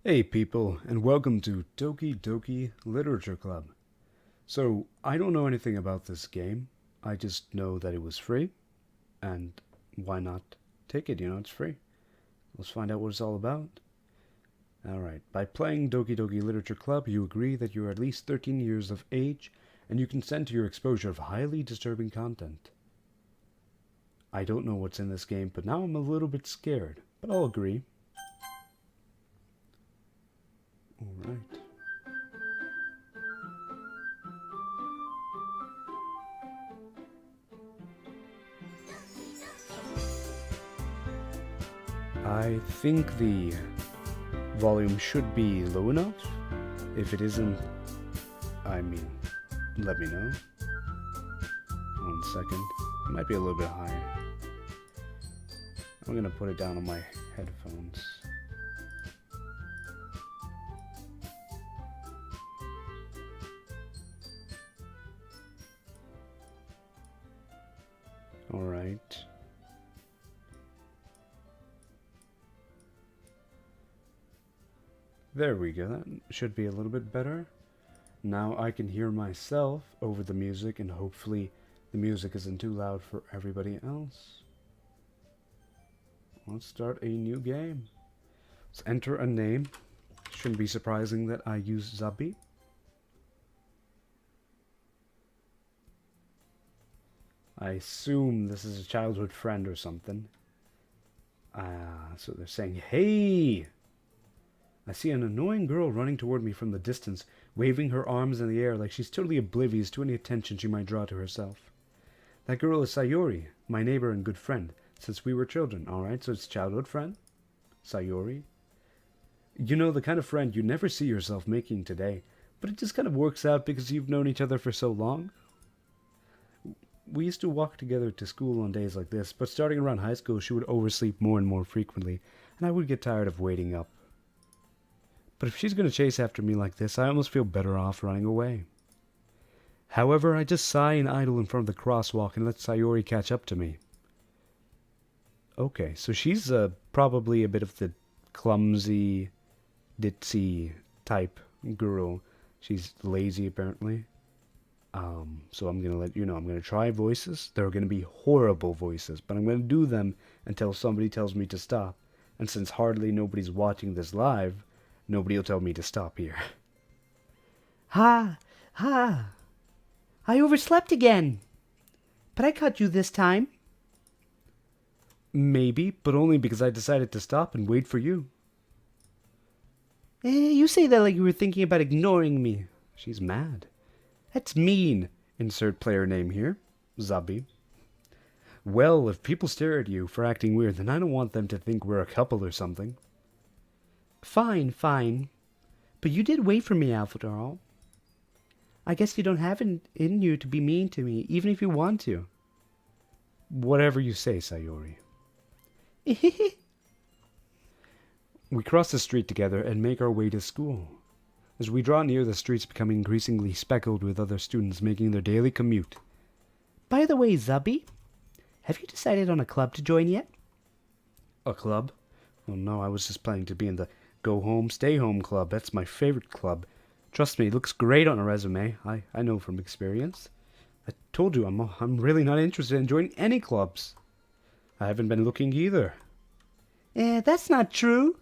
Hey people, and welcome to Doki Literature Club. So, I don't know anything about this game. I just know that it was free, and why not take it, it's free. Let's find out what it's all about. Alright, by playing Doki Literature Club, you agree that you're at least 13 years of age, and you consent to your exposure of highly disturbing content. I don't know what's in this game, but now I'm a little bit scared, but I'll agree. Alright. I think the volume should be low enough. If it isn't, let me know. 1 second. It might be a little bit higher. I'm gonna put it down on my headphones. Alright. There we go. That should be a little bit better. Now I can hear myself over the music, and hopefully the music isn't too loud for everybody else. Let's start a new game. Let's enter a name. Shouldn't be surprising that I use Zabi. I assume this is a childhood friend or something. So they're saying, hey! I see an annoying girl running toward me from the distance, waving her arms in the air like she's totally oblivious to any attention she might draw to herself. That girl is Sayori, my neighbor and good friend, since we were children. Alright, so it's childhood friend? Sayori? You know, the kind of friend you never see yourself making today, but it just kind of works out because you've known each other for so long. We used to walk together to school on days like this, but starting around high school she would oversleep more and more frequently, and I would get tired of waiting up. But if she's going to chase after me like this, I almost feel better off running away. However, I just sigh and idle in front of the crosswalk and let Sayori catch up to me. Okay, so she's probably a bit of the clumsy, ditzy type girl. She's lazy, apparently. So I'm going to let you know, I'm going to try voices. They're going to be horrible voices, but I'm going to do them until somebody tells me to stop. And since hardly nobody's watching this live, nobody will tell me to stop here. Ha! Ha! I overslept again. But I caught you this time. Maybe, but only because I decided to stop and wait for you. You say that like you were thinking about ignoring me. She's mad. That's mean. Insert player name here. Zabi. Well, if people stare at you for acting weird, then I don't want them to think we're a couple or something. Fine, fine. But you did wait for me after all. I guess you don't have it in you to be mean to me, even if you want to. Whatever you say, Sayori. We cross the street together and make our way to school. As we draw near, the streets become increasingly speckled with other students making their daily commute. By the way, Zubby, have you decided on a club to join yet? A club? Oh no, I was just planning to be in the Go Home, Stay Home club. That's my favorite club. Trust me, it looks great on a resume. I know from experience. I told you, I'm really not interested in joining any clubs. I haven't been looking either. That's not true.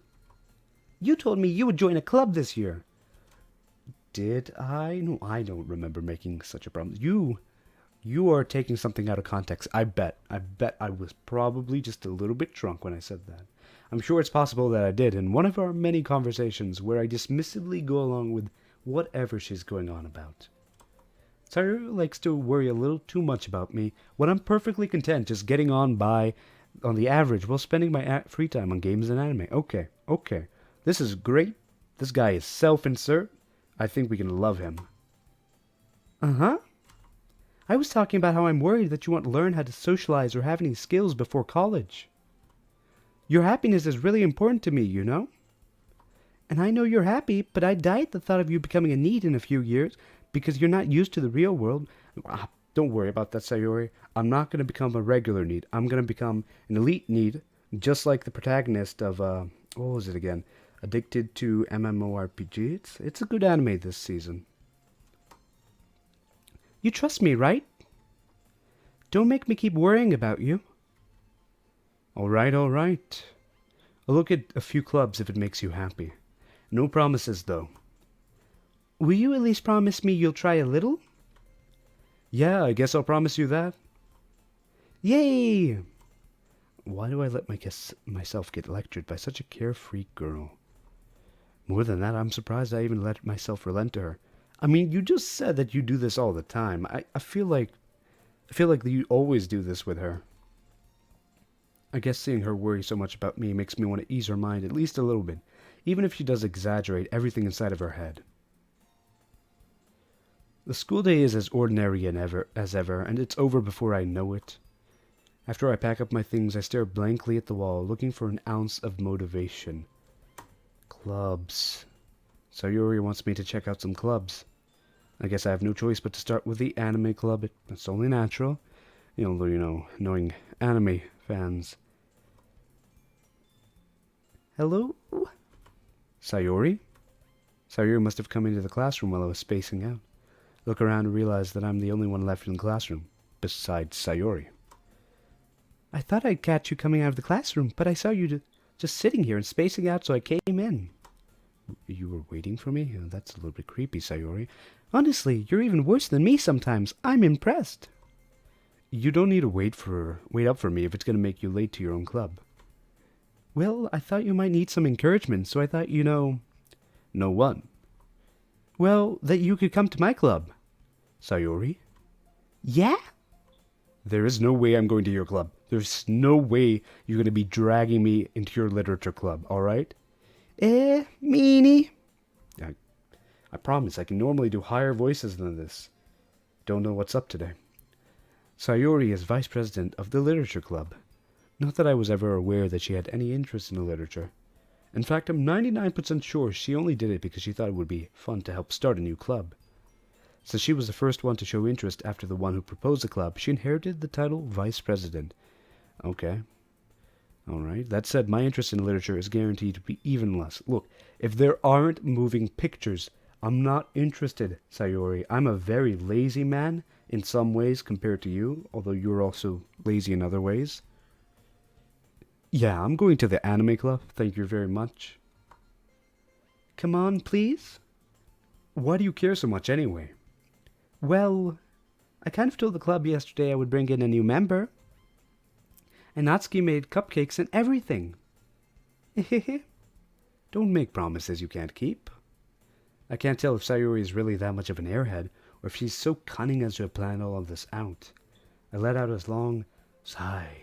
You told me you would join a club this year. Did I? No, I don't remember making such a promise. You are taking something out of context. I bet I was probably just a little bit drunk when I said that. I'm sure it's possible that I did in one of our many conversations where I dismissively go along with whatever she's going on about. Sayori likes to worry a little too much about me when I'm perfectly content just getting on by on the average while spending my free time on games and anime. Okay. This is great. This guy is self-insert. I think we can love him. Uh-huh. I was talking about how I'm worried that you won't learn how to socialize or have any skills before college. Your happiness is really important to me, you know? And I know you're happy, but I die at the thought of you becoming a NEET in a few years because you're not used to the real world. Don't worry about that, Sayori. I'm not going to become a regular NEET. I'm going to become an elite NEET, just like the protagonist of, what was it again? Addicted to MMORPG. It's a good anime this season. You trust me, right? Don't make me keep worrying about you. All right, all right. I'll look at a few clubs if it makes you happy. No promises, though. Will you at least promise me you'll try a little? Yeah, I guess I'll promise you that. Yay! Why do I let myself get lectured by such a carefree girl? More than that, I'm surprised I even let myself relent to her. I mean, you just said that you do this all the time. I feel like you always do this with her. I guess seeing her worry so much about me makes me want to ease her mind at least a little bit, even if she does exaggerate everything inside of her head. The school day is as ordinary as ever, and it's over before I know it. After I pack up my things, I stare blankly at the wall, looking for an ounce of motivation. Clubs. Sayuri wants me to check out some clubs. I guess I have no choice but to start with the anime club. It's only natural. Knowing anime fans. Hello? Sayuri? Sayuri must have come into the classroom while I was spacing out. Look around and realize that I'm the only one left in the classroom, besides Sayuri. I thought I'd catch you coming out of the classroom, but I saw you just sitting here and spacing out, so I came in. You were waiting for me? That's a little bit creepy, Sayuri. Honestly, you're even worse than me sometimes. I'm impressed. You don't need to wait up for me if it's going to make you late to your own club. Well, I thought you might need some encouragement, so I thought, Know what? Well, that you could come to my club. Sayuri? Yeah? There is no way I'm going to your club. There's no way you're going to be dragging me into your literature club, alright? Meanie. I promise I can normally do higher voices than this. Don't know what's up today. Sayuri is vice president of the literature club. Not that I was ever aware that she had any interest in the literature. In fact, I'm 99% sure she only did it because she thought it would be fun to help start a new club. Since she was the first one to show interest after the one who proposed the club, she inherited the title vice president. Okay. Alright. That said, my interest in literature is guaranteed to be even less. Look, if there aren't moving pictures, I'm not interested, Sayuri. I'm a very lazy man in some ways compared to you, although you're also lazy in other ways. Yeah, I'm going to the anime club. Thank you very much. Come on, please. Why do you care so much anyway? Well, I kind of told the club yesterday I would bring in a new member. And Natsuki made cupcakes and everything. Don't make promises you can't keep. I can't tell if Sayuri is really that much of an airhead, or if she's so cunning as to have planned all of this out. I let out a long sigh.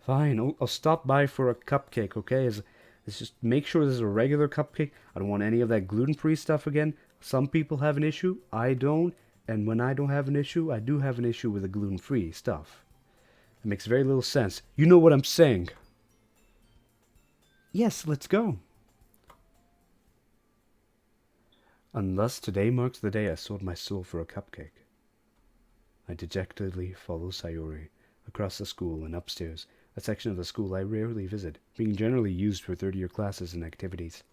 Fine, I'll stop by for a cupcake, okay? Let's just make sure this is a regular cupcake. I don't want any of that gluten-free stuff again. Some people have an issue. I don't. And when I don't have an issue, I do have an issue with the gluten-free stuff. It makes very little sense. You know what I'm saying. Yes, let's go. And thus today marks the day I sold my soul for a cupcake. I dejectedly follow Sayuri across the school and upstairs, a section of the school I rarely visit, being generally used for third-year classes and activities.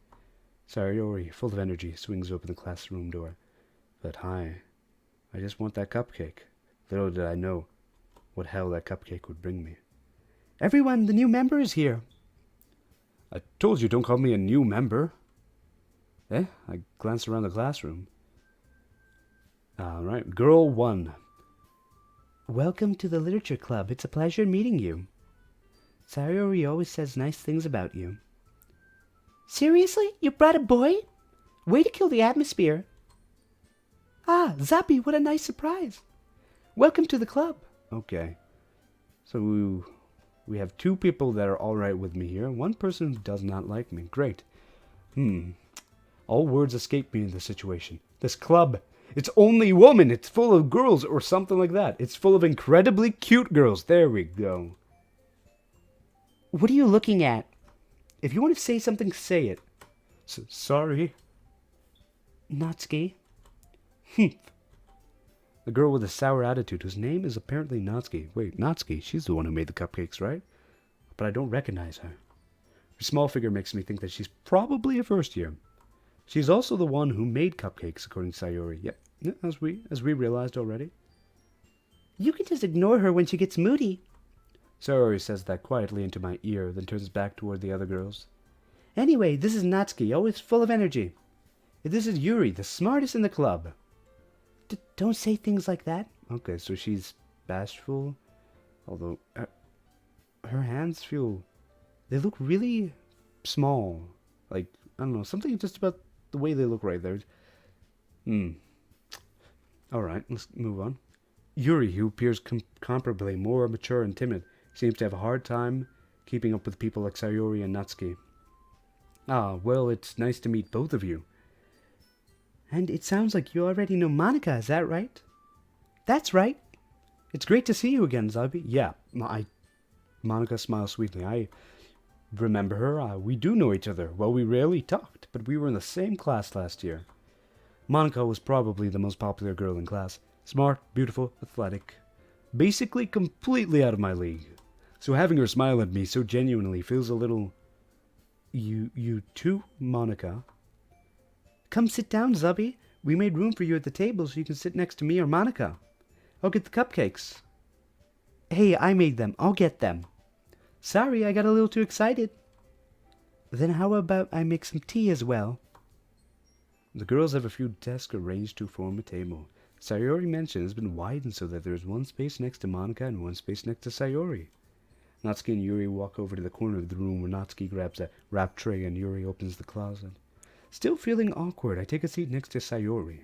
Sayuri, full of energy, swings open the classroom door. But hi, I just want that cupcake. Little did I know what hell that cupcake would bring me. Everyone, the new member is here. I told you, don't call me a new member. I glanced around the classroom. All right, girl 1. Welcome to the literature club. It's a pleasure meeting you. Sayuri always says nice things about you. Seriously? You brought a boy? Way to kill the atmosphere. Ah, Zappi, what a nice surprise. Welcome to the club. Okay. So we have 2 people that are alright with me here. 1 person who does not like me. Great. All words escape me in this situation. This club, it's only women. It's full of girls or something like that. It's full of incredibly cute girls. There we go. What are you looking at? If you want to say something, say it. Sorry. Natsuki. The girl with a sour attitude, whose name is apparently Natsuki. Wait, Natsuki, she's the one who made the cupcakes, right? But I don't recognize her. Her small figure makes me think that she's probably a first year. She's also the one who made cupcakes, according to Sayori. Yep, yeah, as we realized already. You can just ignore her when she gets moody. Sayori says that quietly into my ear, then turns back toward the other girls. Anyway, this is Natsuki, always full of energy. This is Yuri, the smartest in the club. Don't say things like that. Okay, so she's bashful. Although, her hands feel... They look really small. Like, I don't know, something just about the way they look right there. Alright, let's move on. Yuri, who appears comparably more mature and timid, seems to have a hard time keeping up with people like Sayori and Natsuki. Ah, well, it's nice to meet both of you. And it sounds like you already know Monica, is that right? That's right. It's great to see you again, Zabi. Yeah, Monica smiles sweetly. I remember her. We do know each other. Well, we rarely talked, but we were in the same class last year. Monica was probably the most popular girl in class. Smart, beautiful, athletic. Basically completely out of my league. So having her smile at me so genuinely feels a little... You too, Monica? Come sit down, Zubby. We made room for you at the table so you can sit next to me or Monica. I'll get the cupcakes. Hey, I made them. I'll get them. Sorry, I got a little too excited. Then how about I make some tea as well? The girls have a few desks arranged to form a table. Sayori mentioned has been widened so that there's one space next to Monica and one space next to Sayori. Natsuki and Yuri walk over to the corner of the room where Natsuki grabs a wrap tray and Yuri opens the closet. Still feeling awkward, I take a seat next to Sayori.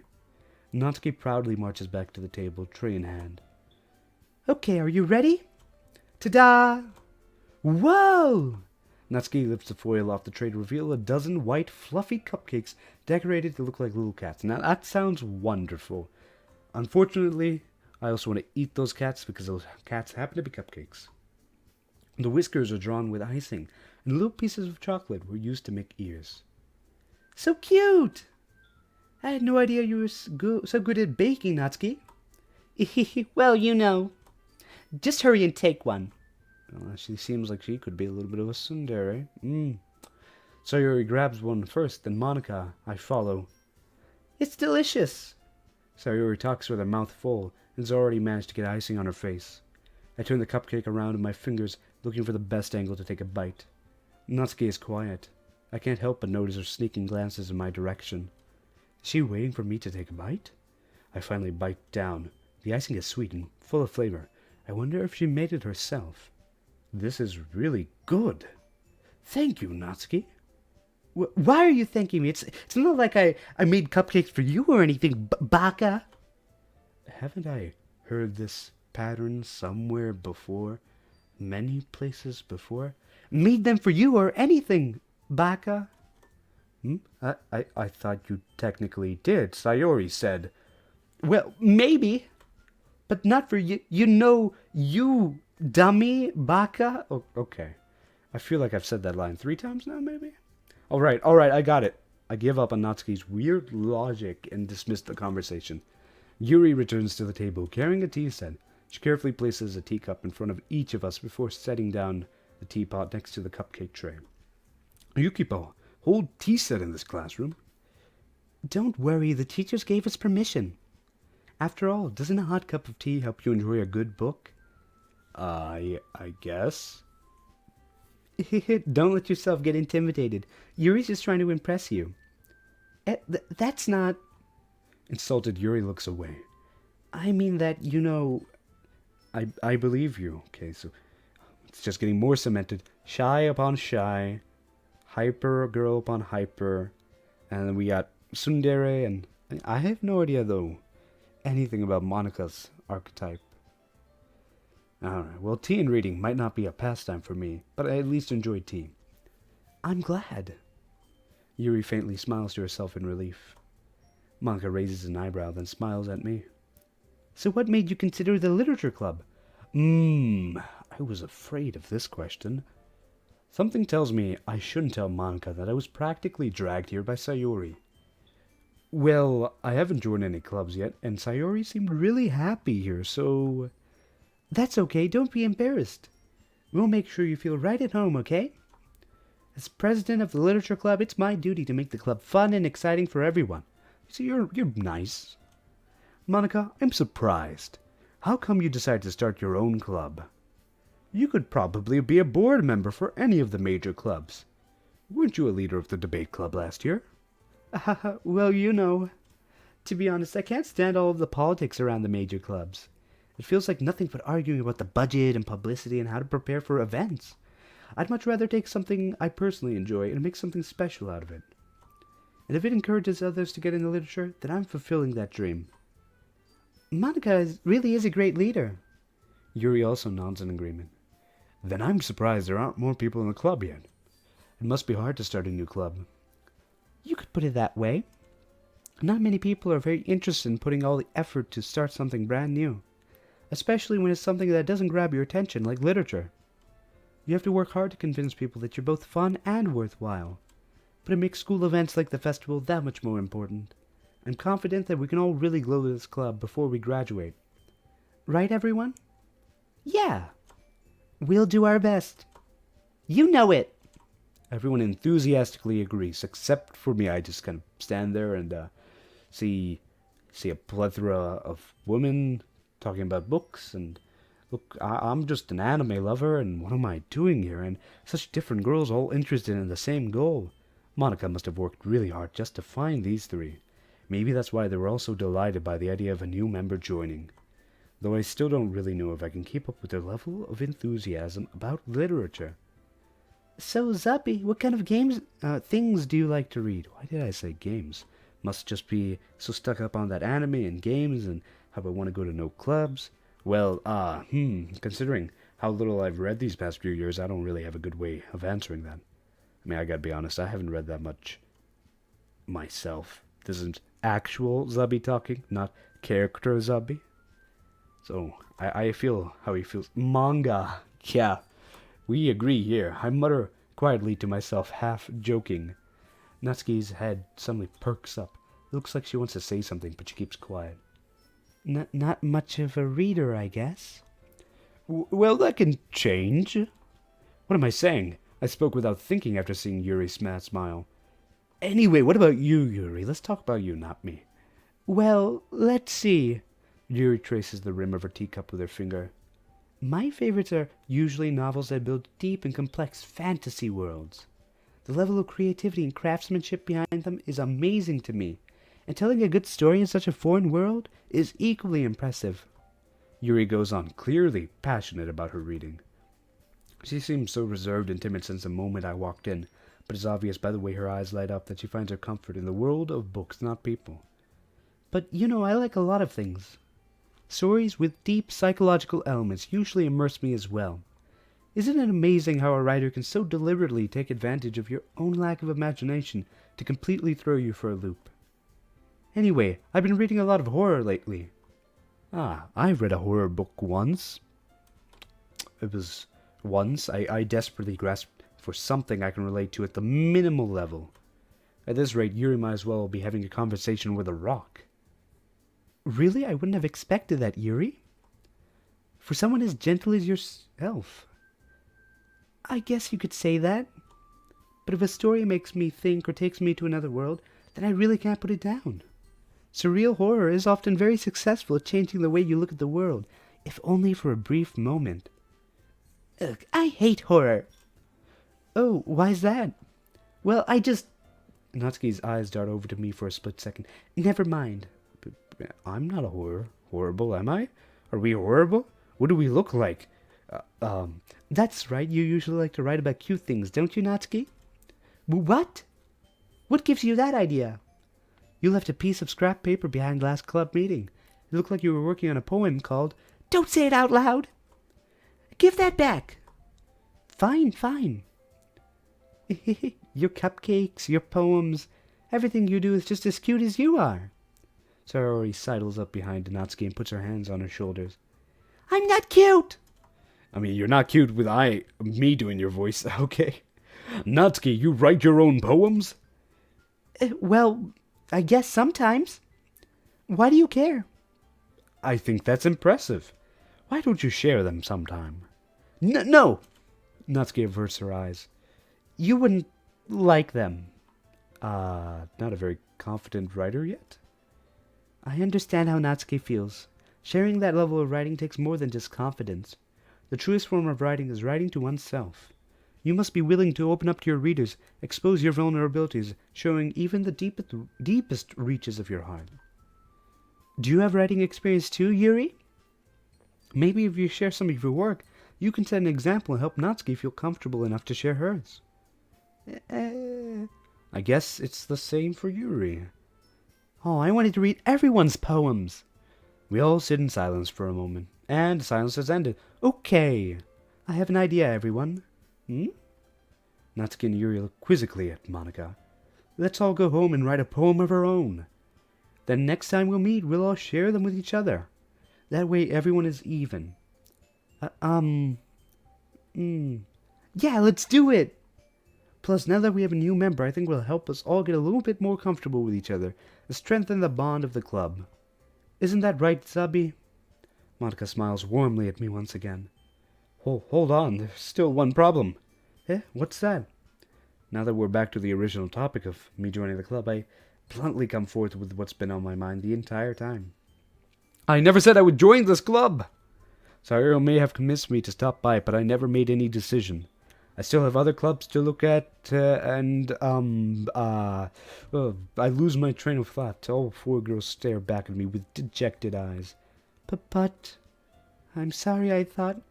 Natsuki proudly marches back to the table, tray in hand. Okay, are you ready? Ta-da! Whoa! Natsuki lifts the foil off the tray to reveal a dozen white, fluffy cupcakes decorated to look like little cats. Now, that sounds wonderful. Unfortunately, I also want to eat those cats because those cats happen to be cupcakes. The whiskers are drawn with icing, and little pieces of chocolate were used to make ears. So cute! I had no idea you were so good at baking, Natsuki. Well, you know. Just hurry and take one. Well, she seems like she could be a little bit of a tsundere. Sayori grabs one first, then Monica. I follow. It's delicious. Sayori talks with her mouth full and has already managed to get icing on her face. I turn the cupcake around in my fingers, looking for the best angle to take a bite. Natsuki is quiet. I can't help but notice her sneaking glances in my direction. Is she waiting for me to take a bite? I finally bite down. The icing is sweet and full of flavor. I wonder if she made it herself. This is really good. Thank you, Natsuki. Why are you thanking me? It's not like I made cupcakes for you or anything, baka. Haven't I heard this pattern somewhere before? Many places before? Made them for you or anything, baka. I thought you technically did. Sayori said. Well, maybe. But not for you. You know, you dummy, baka. Oh, okay. I feel like I've said that line 3 times now, maybe? All right, I got it. I give up on Natsuki's weird logic and dismiss the conversation. Yuri returns to the table, carrying a tea set. She carefully places a teacup in front of each of us before setting down the teapot next to the cupcake tray. You keep a whole tea set in this classroom? Don't worry, the teachers gave us permission. After all, doesn't a hot cup of tea help you enjoy a good book? I guess. Don't let yourself get intimidated. Yuri's just trying to impress you. That's not... Insulted Yuri looks away. I mean that, you know... I believe you. Okay, so it's just getting more cemented. Shy upon shy. Hyper girl upon hyper. And then we got tsundere, and I have no idea, though, anything about Monica's archetype. Alright, well, tea and reading might not be a pastime for me, but I at least enjoy tea. I'm glad. Yuri faintly smiles to herself in relief. Monica raises an eyebrow, then smiles at me. So what made you consider the literature club? I was afraid of this question. Something tells me I shouldn't tell Monica that I was practically dragged here by Sayori. Well, I haven't joined any clubs yet, and Sayori seemed really happy here, so... That's okay, don't be embarrassed. We'll make sure you feel right at home, okay? As president of the literature club, it's my duty to make the club fun and exciting for everyone. See, you're nice. Monica, I'm surprised. How come you decided to start your own club? You could probably be a board member for any of the major clubs. Weren't you a leader of the debate club last year? Well, you know. To be honest, I can't stand all of the politics around the major clubs. It feels like nothing but arguing about the budget and publicity and how to prepare for events. I'd much rather take something I personally enjoy and make something special out of it. And if it encourages others to get into literature, then I'm fulfilling that dream. Monica really is a great leader. Yuri also nods in agreement. Then I'm surprised there aren't more people in the club yet. It must be hard to start a new club. You could put it that way. Not many people are very interested in putting all the effort to start something brand new, especially when it's something that doesn't grab your attention, like literature. You have to work hard to convince people that you're both fun and worthwhile, but it makes school events like the festival that much more important. I'm confident that we can all really grow this club before we graduate. Right, everyone? Yeah. We'll do our best. You know it. Everyone enthusiastically agrees, except for me. I just kind of stand there and see a plethora of women talking about books, and look, I'm just an anime lover, and what am I doing here? And such different girls all interested in the same goal. Monica must have worked really hard just to find these three. Maybe that's why they were all so delighted by the idea of a new member joining. Though I still don't really know if I can keep up with their level of enthusiasm about literature. So, Zuppy, what kind of things do you like to read? Why did I say games? Must just be so stuck up on that anime and games and how I want to go to no clubs. Well, considering how little I've read these past few years, I don't really have a good way of answering that. I mean, I gotta be honest, I haven't read that much myself. This isn't actual Zubby talking, not character Zubby. So, I feel how he feels. Manga. Yeah, we agree here. I mutter quietly to myself, half joking. Natsuki's head suddenly perks up. It looks like she wants to say something, but she keeps quiet. Not much of a reader, I guess. Well, that can change. What am I saying? I spoke without thinking after seeing Yuri's smile. Anyway, what about you, Yuri? Let's talk about you, not me. Well, let's see. Yuri traces the rim of her teacup with her finger. My favorites are usually novels that build deep and complex fantasy worlds. The level of creativity and craftsmanship behind them is amazing to me, and telling a good story in such a foreign world is equally impressive. Yuri goes on, clearly passionate about her reading. She seems so reserved and timid since the moment I walked in, but it's obvious by the way her eyes light up that she finds her comfort in the world of books, not people. But you know, I like a lot of things. Stories with deep psychological elements usually immerse me as well. Isn't it amazing how a writer can so deliberately take advantage of your own lack of imagination to completely throw you for a loop? Anyway, I've been reading a lot of horror lately. I've read a horror book once. It was once I desperately grasped for something I can relate to at the minimal level. At this rate, Yuri might as well be having a conversation with a rock. Really? I wouldn't have expected that, Yuri. For someone as gentle as yourself. I guess you could say that. But if a story makes me think or takes me to another world, then I really can't put it down. Surreal horror is often very successful at changing the way you look at the world, if only for a brief moment. Ugh, I hate horror. Oh, why's that? Well, Natsuki's eyes dart over to me for a split second. Never mind. I'm not horrible, am I? Are we horrible? What do we look like? That's right, you usually like to write about cute things, don't you, Natsuki? What? What gives you that idea? You left a piece of scrap paper behind last club meeting. It looked like you were working on a poem called... Don't say it out loud! Give that back! Fine. Your cupcakes, your poems, everything you do is just as cute as you are. Sarori sidles up behind Natsuki and puts her hands on her shoulders. I'm not cute! I mean, you're not cute with me doing your voice, okay? Natsuki, you write your own poems? Well, I guess sometimes. Why do you care? I think that's impressive. Why don't you share them sometime? No! Natsuki averts her eyes. You wouldn't like them. Not a very confident writer yet? I understand how Natsuki feels. Sharing that level of writing takes more than just confidence. The truest form of writing is writing to oneself. You must be willing to open up to your readers, expose your vulnerabilities, showing even the deepest reaches of your heart. Do you have writing experience too, Yuri? Maybe if you share some of your work, you can set an example and help Natsuki feel comfortable enough to share hers. I guess it's the same for Yuri. Oh, I wanted to read everyone's poems. We all sit in silence for a moment, and silence has ended. Okay. I have an idea, everyone. Natsuki and Yuri look quizzically at Monica. Let's all go home and write a poem of our own. Then next time we'll meet, we'll all share them with each other. That way everyone is even. Yeah, let's do it! Plus, now that we have a new member, I think will help us all get a little bit more comfortable with each other and strengthen the bond of the club. Isn't that right, Zabi? Monica smiles warmly at me once again. Hold on, there's still one problem. What's that? Now that we're back to the original topic of me joining the club, I bluntly come forth with what's been on my mind the entire time. I never said I would join this club! Sayori may have convinced me to stop by, but I never made any decision. I still have other clubs to look at, I lose my train of thought. All four girls stare back at me with dejected eyes. But, I'm sorry, I thought...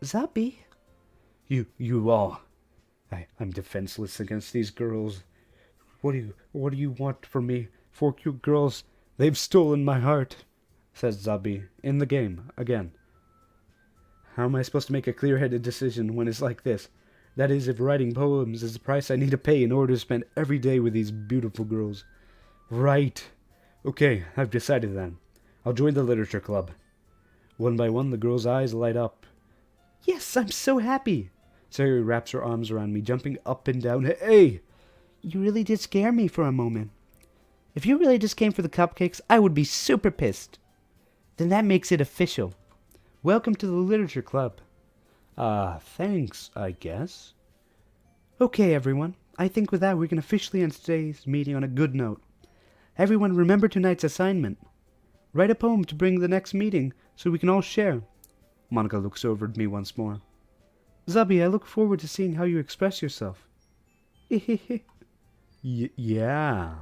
Zabi? You all. I'm defenseless against these girls. What do you want from me? 4 cute girls, they've stolen my heart, says Zabi, in the game, again. How am I supposed to make a clear-headed decision when it's like this? That is, if writing poems is the price I need to pay in order to spend every day with these beautiful girls. Right. Okay, I've decided then. I'll join the literature club. One by one, the girls' eyes light up. Yes, I'm so happy. Sayori wraps her arms around me, jumping up and down. Hey! You really did scare me for a moment. If you really just came for the cupcakes, I would be super pissed. Then that makes it official. Welcome to the literature club. Thanks, I guess. Okay, everyone. I think with that we can officially end today's meeting on a good note. Everyone remember tonight's assignment. Write a poem to bring the next meeting so we can all share. Monica looks over at me once more. Zabi, I look forward to seeing how you express yourself. Yeah.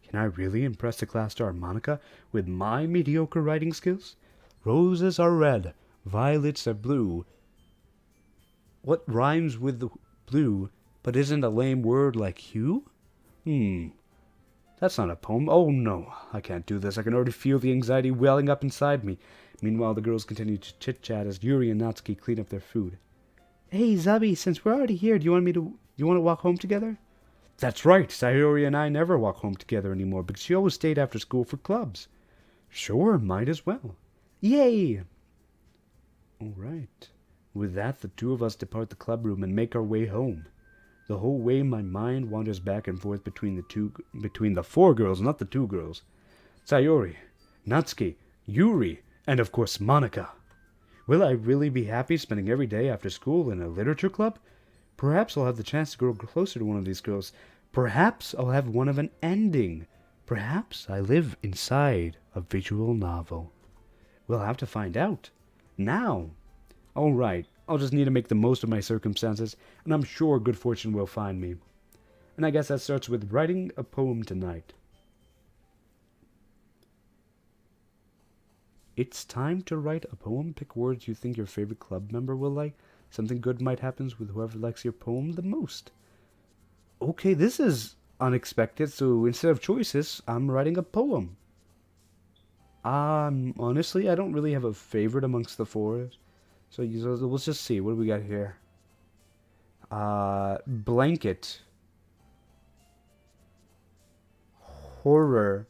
Can I really impress the class star Monica with my mediocre writing skills? Roses are red, violets are blue. What rhymes with the blue, but isn't a lame word like hue? That's not a poem. Oh no, I can't do this. I can already feel the anxiety welling up inside me. Meanwhile, the girls continue to chit-chat as Yuri and Natsuki clean up their food. Hey, Zabi, since we're already here, do you want to walk home together? That's right. Sayori and I never walk home together anymore because she always stayed after school for clubs. Sure, might as well. Yay! All right. With that, the two of us depart the club room and make our way home. The whole way, my mind wanders back and forth between the 4 girls, not the 2 girls. Sayori, Natsuki, Yuri, and of course Monica. Will I really be happy spending every day after school in a literature club? Perhaps I'll have the chance to grow closer to one of these girls. Perhaps I'll have one of an ending. Perhaps I live inside a visual novel. We'll have to find out. Now. All right, I'll just need to make the most of my circumstances, and I'm sure good fortune will find me. And I guess that starts with writing a poem tonight. It's time to write a poem. Pick words you think your favorite club member will like. Something good might happen with whoever likes your poem the most. Okay, this is unexpected, so instead of choices, I'm writing a poem. Honestly, I don't really have a favorite amongst the 4. So let's just see. What do we got here? Blanket. Horror.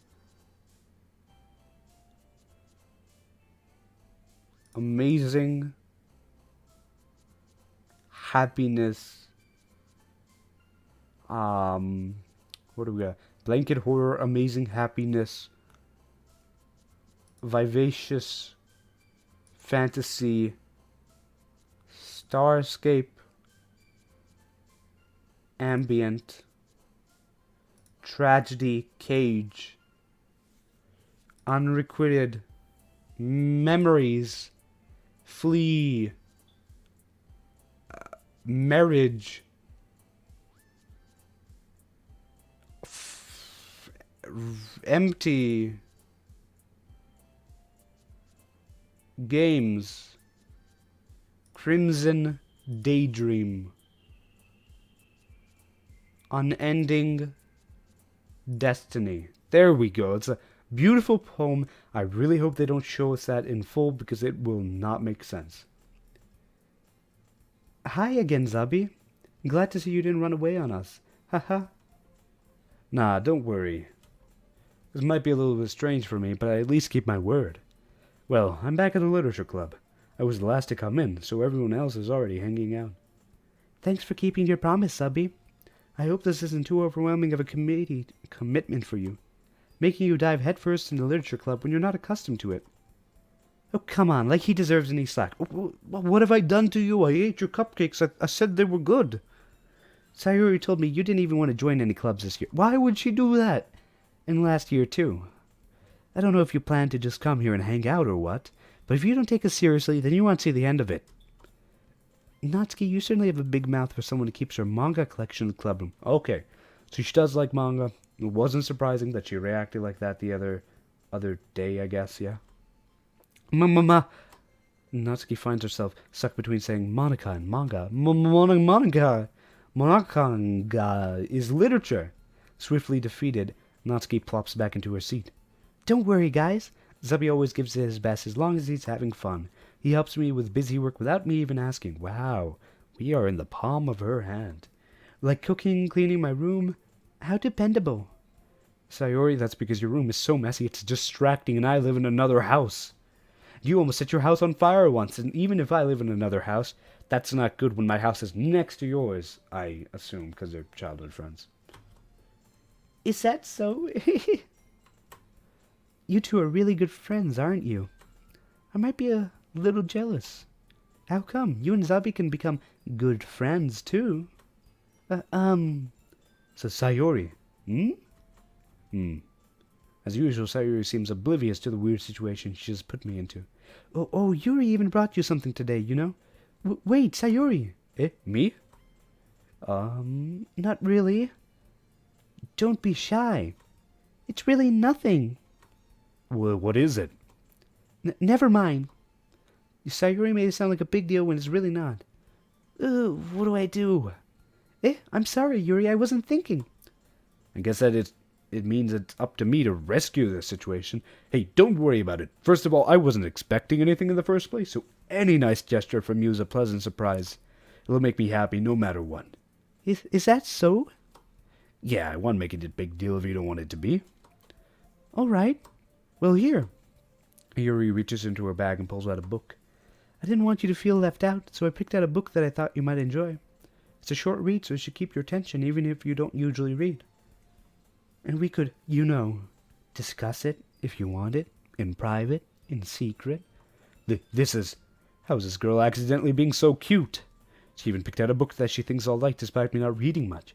Amazing. Happiness. What do we got? Blanket, horror, amazing, happiness. Vivacious. Fantasy. Starscape. ambient, tragedy, cage, unrequited, memories, flee, marriage, empty, games, crimson daydream, unending destiny. There we go. It's a beautiful poem. I really hope they don't show us that in full because it will not make sense. Hi again, Zabi. Glad to see you didn't run away on us. Haha. Nah, don't worry. This might be a little bit strange for me, but I at least keep my word. Well, I'm back at the literature club. I was the last to come in, so everyone else is already hanging out. Thanks for keeping your promise, Zabi. I hope this isn't too overwhelming of a commitment for you, making you dive headfirst into the literature club when you're not accustomed to it. Oh, come on, like he deserves any slack. What have I done to you? I ate your cupcakes. I said they were good. Sayuri told me you didn't even want to join any clubs this year. Why would she do that? And last year, too. I don't know if you plan to just come here and hang out or what, but if you don't take us seriously, then you won't see the end of it. Natsuki, you certainly have a big mouth for someone who keeps her manga collection in the club room. Okay, so she does like manga. It wasn't surprising that she reacted like that the other day, I guess, yeah? Mama. Natsuki finds herself stuck between saying Monica and manga. Monica is literature. Swiftly defeated, Natsuki plops back into her seat. Don't worry, guys. Zabi always gives it his best as long as he's having fun. He helps me with busy work without me even asking. Wow, we are in the palm of her hand. Like cooking, cleaning my room. How dependable. Sayori, that's because your room is so messy it's distracting and I live in another house. You almost set your house on fire once, and even if I live in another house, that's not good when my house is next to yours, I assume, because they're childhood friends. Is that so? You two are really good friends, aren't you? I might be a little jealous. How come? You and Zabi can become good friends, too. So Sayori, As usual, Sayuri seems oblivious to the weird situation she just put me into. Oh, Yuri even brought you something today, you know? Wait, Sayuri. Me? Not really. Don't be shy. It's really nothing. Well, what is it? Never mind. Sayuri made it sound like a big deal when it's really not. What do I do? I'm sorry, Yuri, I wasn't thinking. I guess that it means it's up to me to rescue this situation. Hey, don't worry about it. First of all, I wasn't expecting anything in the first place, so any nice gesture from you is a pleasant surprise. It'll make me happy no matter what. Is that so? Yeah, I won't make it a big deal if you don't want it to be. All right. Well, here. Yuri reaches into her bag and pulls out a book. I didn't want you to feel left out, so I picked out a book that I thought you might enjoy. It's a short read, so it should keep your attention even if you don't usually read. And we could, discuss it if you want it, in private, in secret. How is this girl accidentally being so cute? She even picked out a book that she thinks I'll like despite me not reading much.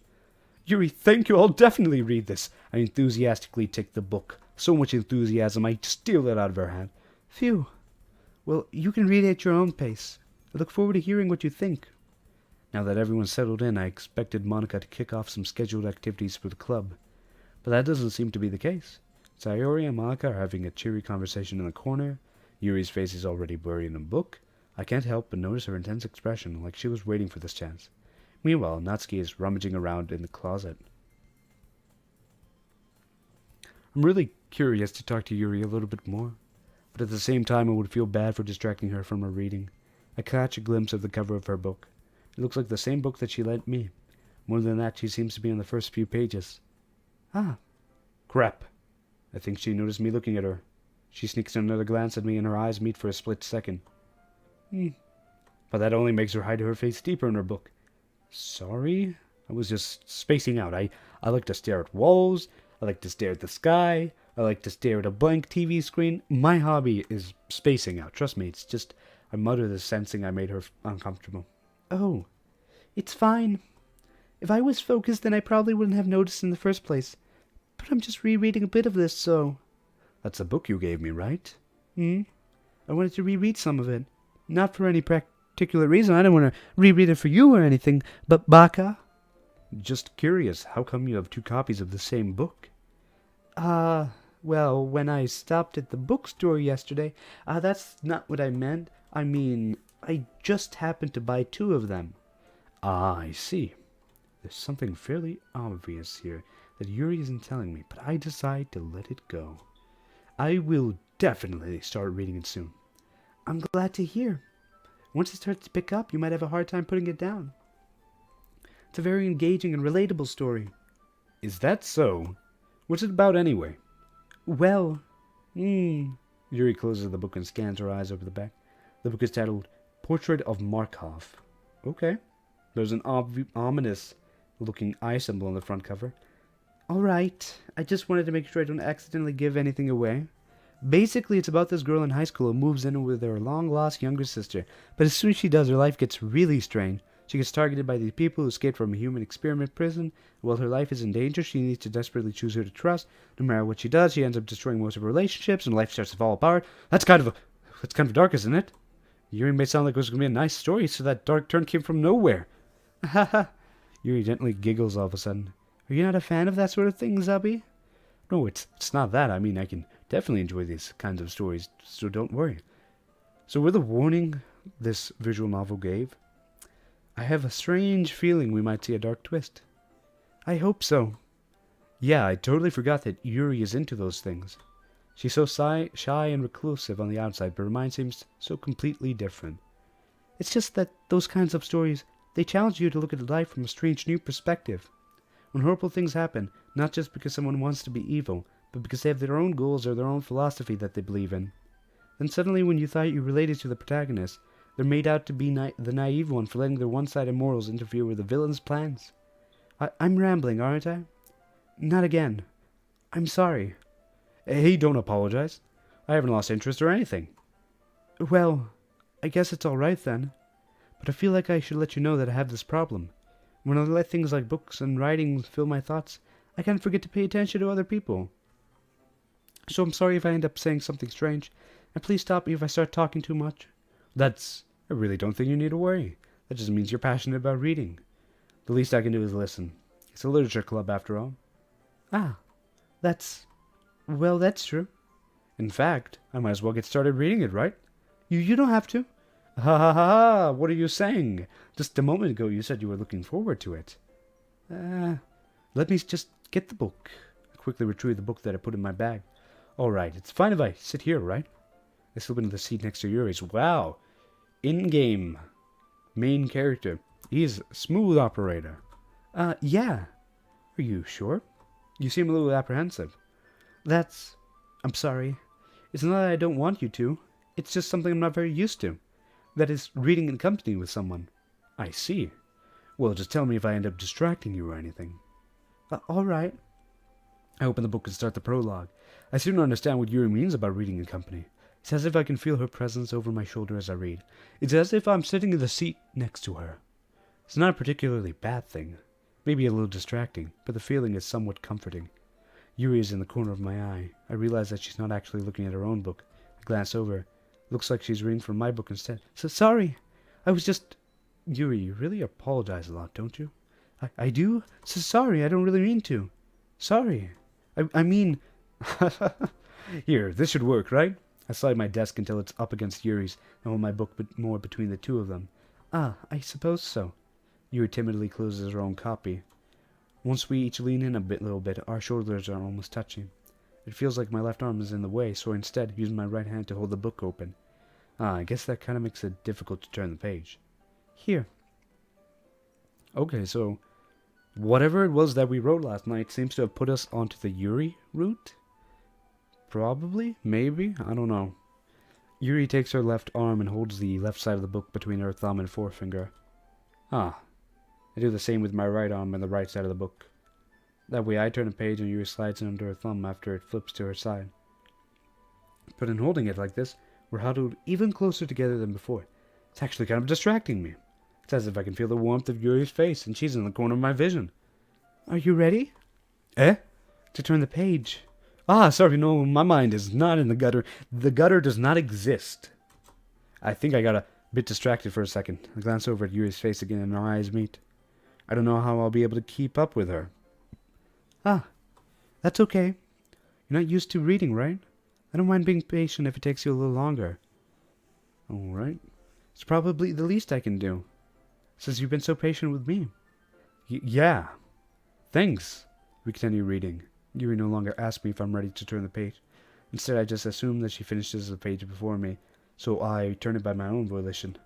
Yuri, thank you, I'll definitely read this. I enthusiastically take the book. So much enthusiasm, I steal it out of her hand. Phew. Well, you can read it at your own pace. I look forward to hearing what you think. Now that everyone's settled in, I expected Monica to kick off some scheduled activities for the club. But that doesn't seem to be the case. Sayori and Monica are having a cheery conversation in the corner. Yuri's face is already buried in a book. I can't help but notice her intense expression, like she was waiting for this chance. Meanwhile, Natsuki is rummaging around in the closet. I'm really curious to talk to Yuri a little bit more, but at the same time I would feel bad for distracting her from her reading. I catch a glimpse of the cover of her book. It looks like the same book that she lent me. More than that, she seems to be on the first few pages. Ah. Crap. I think she noticed me looking at her. She sneaks another glance at me and her eyes meet for a split second. But that only makes her hide her face deeper in her book. Sorry? I was just spacing out. I like to stare at walls. I like to stare at the sky. I like to stare at a blank TV screen. My hobby is spacing out. Trust me, it's just... I mutter this, sensing I made her uncomfortable. Oh, it's fine. If I was focused, then I probably wouldn't have noticed in the first place. But I'm just rereading a bit of this, so... That's a book you gave me, right? Hmm? I wanted to reread some of it. Not for any particular reason. I don't want to reread it for you or anything, but Baka? Just curious, how come you have two copies of the same book? Well, when I stopped at the bookstore yesterday, that's not what I meant. I mean, I just happened to buy two of them. Ah, I see. There's something fairly obvious here that Yuri isn't telling me, but I decide to let it go. I will definitely start reading it soon. I'm glad to hear. Once it starts to pick up, you might have a hard time putting it down. It's a very engaging and relatable story. Is that so? What's it about anyway? Well, Yuri closes the book and scans her eyes over the back. The book is titled Portrait of Markov. Okay. There's an ominous-looking eye symbol on the front cover. All right. I just wanted to make sure I don't accidentally give anything away. Basically, it's about this girl in high school who moves in with her long-lost younger sister. But as soon as she does, her life gets really strange. She gets targeted by these people who escaped from a human experiment prison. While her life is in danger, she needs to desperately choose who to trust. No matter what she does, she ends up destroying most of her relationships, and life starts to fall apart. That's kind of dark, isn't it? Yuri made it sound like it was going to be a nice story, so that dark turn came from nowhere. Haha. Yuri gently giggles all of a sudden. Are you not a fan of that sort of thing, Zubby? No, it's not that. I mean, I can definitely enjoy these kinds of stories, so don't worry. So with the warning this visual novel gave, I have a strange feeling we might see a dark twist. I hope so. Yeah, I totally forgot that Yuri is into those things. She's so shy and reclusive on the outside, but her mind seems so completely different. It's just that those kinds of stories, they challenge you to look at life from a strange new perspective. When horrible things happen, not just because someone wants to be evil, but because they have their own goals or their own philosophy that they believe in. Then suddenly when you thought you related to the protagonist, they're made out to be the naive one for letting their one-sided morals interfere with the villain's plans. I'm rambling, aren't I? Not again. I'm sorry. Hey, don't apologize. I haven't lost interest or anything. Well, I guess it's alright then. But I feel like I should let you know that I have this problem. When I let things like books and writing fill my thoughts, I kind of forget to pay attention to other people. So I'm sorry if I end up saying something strange, and please stop me if I start talking too much. I really don't think you need to worry. That just means you're passionate about reading. The least I can do is listen. It's a literature club, after all. Well, that's true. In fact, I might as well get started reading it, right? You don't have to. Ha ha ha! What are you saying? Just a moment ago you said you were looking forward to it. Let me just get the book. I quickly retrieved the book that I put in my bag. All right, it's fine if I sit here, right? I slip into the seat next to Yuri's. Wow! In-game. Main character. He's smooth operator. Yeah. Are you sure? You seem a little apprehensive. I'm sorry. It's not that I don't want you to. It's just something I'm not very used to. That is, reading in company with someone. I see. Well, just tell me if I end up distracting you or anything. All right. I open the book and start the prologue. I soon understand what Yuri means about reading in company. It's as if I can feel her presence over my shoulder as I read. It's as if I'm sitting in the seat next to her. It's not a particularly bad thing. Maybe a little distracting, but the feeling is somewhat comforting. Yuri is in the corner of my eye. I realize that she's not actually looking at her own book. I glance over. Looks like she's reading from my book instead. So sorry. I was just... Yuri, you really apologize a lot, don't you? I do? So sorry, I don't really mean to. Sorry. I mean... Here, this should work, right? I slide my desk until it's up against Yuri's and hold my book more between the two of them. I suppose so. Yuri timidly closes her own copy. Once we each lean in a little bit, our shoulders are almost touching. It feels like my left arm is in the way, so instead, using my right hand to hold the book open. I guess that kind of makes it difficult to turn the page. Here. Okay, so whatever it was that we wrote last night seems to have put us onto the Yuri route? Probably? Maybe? I don't know. Yuri takes her left arm and holds the left side of the book between her thumb and forefinger. I do the same with my right arm and the right side of the book. That way I turn a page and Yuri slides it under her thumb after it flips to her side. But in holding it like this, we're huddled even closer together than before. It's actually kind of distracting me. It's as if I can feel the warmth of Yuri's face, and she's in the corner of my vision. Are you ready? Eh? To turn the page. Ah, sorry, no, my mind is not in the gutter. The gutter does not exist. I think I got a bit distracted for a second. I glance over at Yuri's face again, and our eyes meet. I don't know how I'll be able to keep up with her. Ah, that's okay. You're not used to reading, right? I don't mind being patient if it takes you a little longer. All right. It's probably the least I can do, since you've been so patient with me. Yeah. Thanks. We continue reading. Yuri no longer asks me if I'm ready to turn the page. Instead, I just assume that she finishes the page before me, so I turn it by my own volition.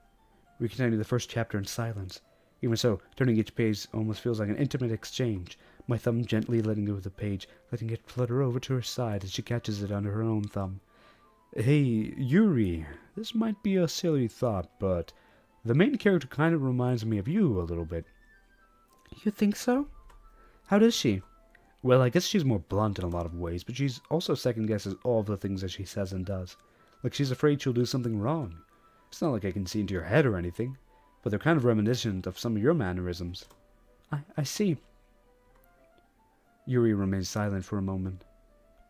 We continue the first chapter in silence. Even so, turning each page almost feels like an intimate exchange, my thumb gently letting go of the page, letting it flutter over to her side as she catches it under her own thumb. Hey, Yuri, this might be a silly thought, but the main character kind of reminds me of you a little bit. You think so? How does she? Well, I guess she's more blunt in a lot of ways, but she's also second-guesses all of the things that she says and does. Like she's afraid she'll do something wrong. It's not like I can see into your head or anything, but they're kind of reminiscent of some of your mannerisms. I see. Yuri remains silent for a moment.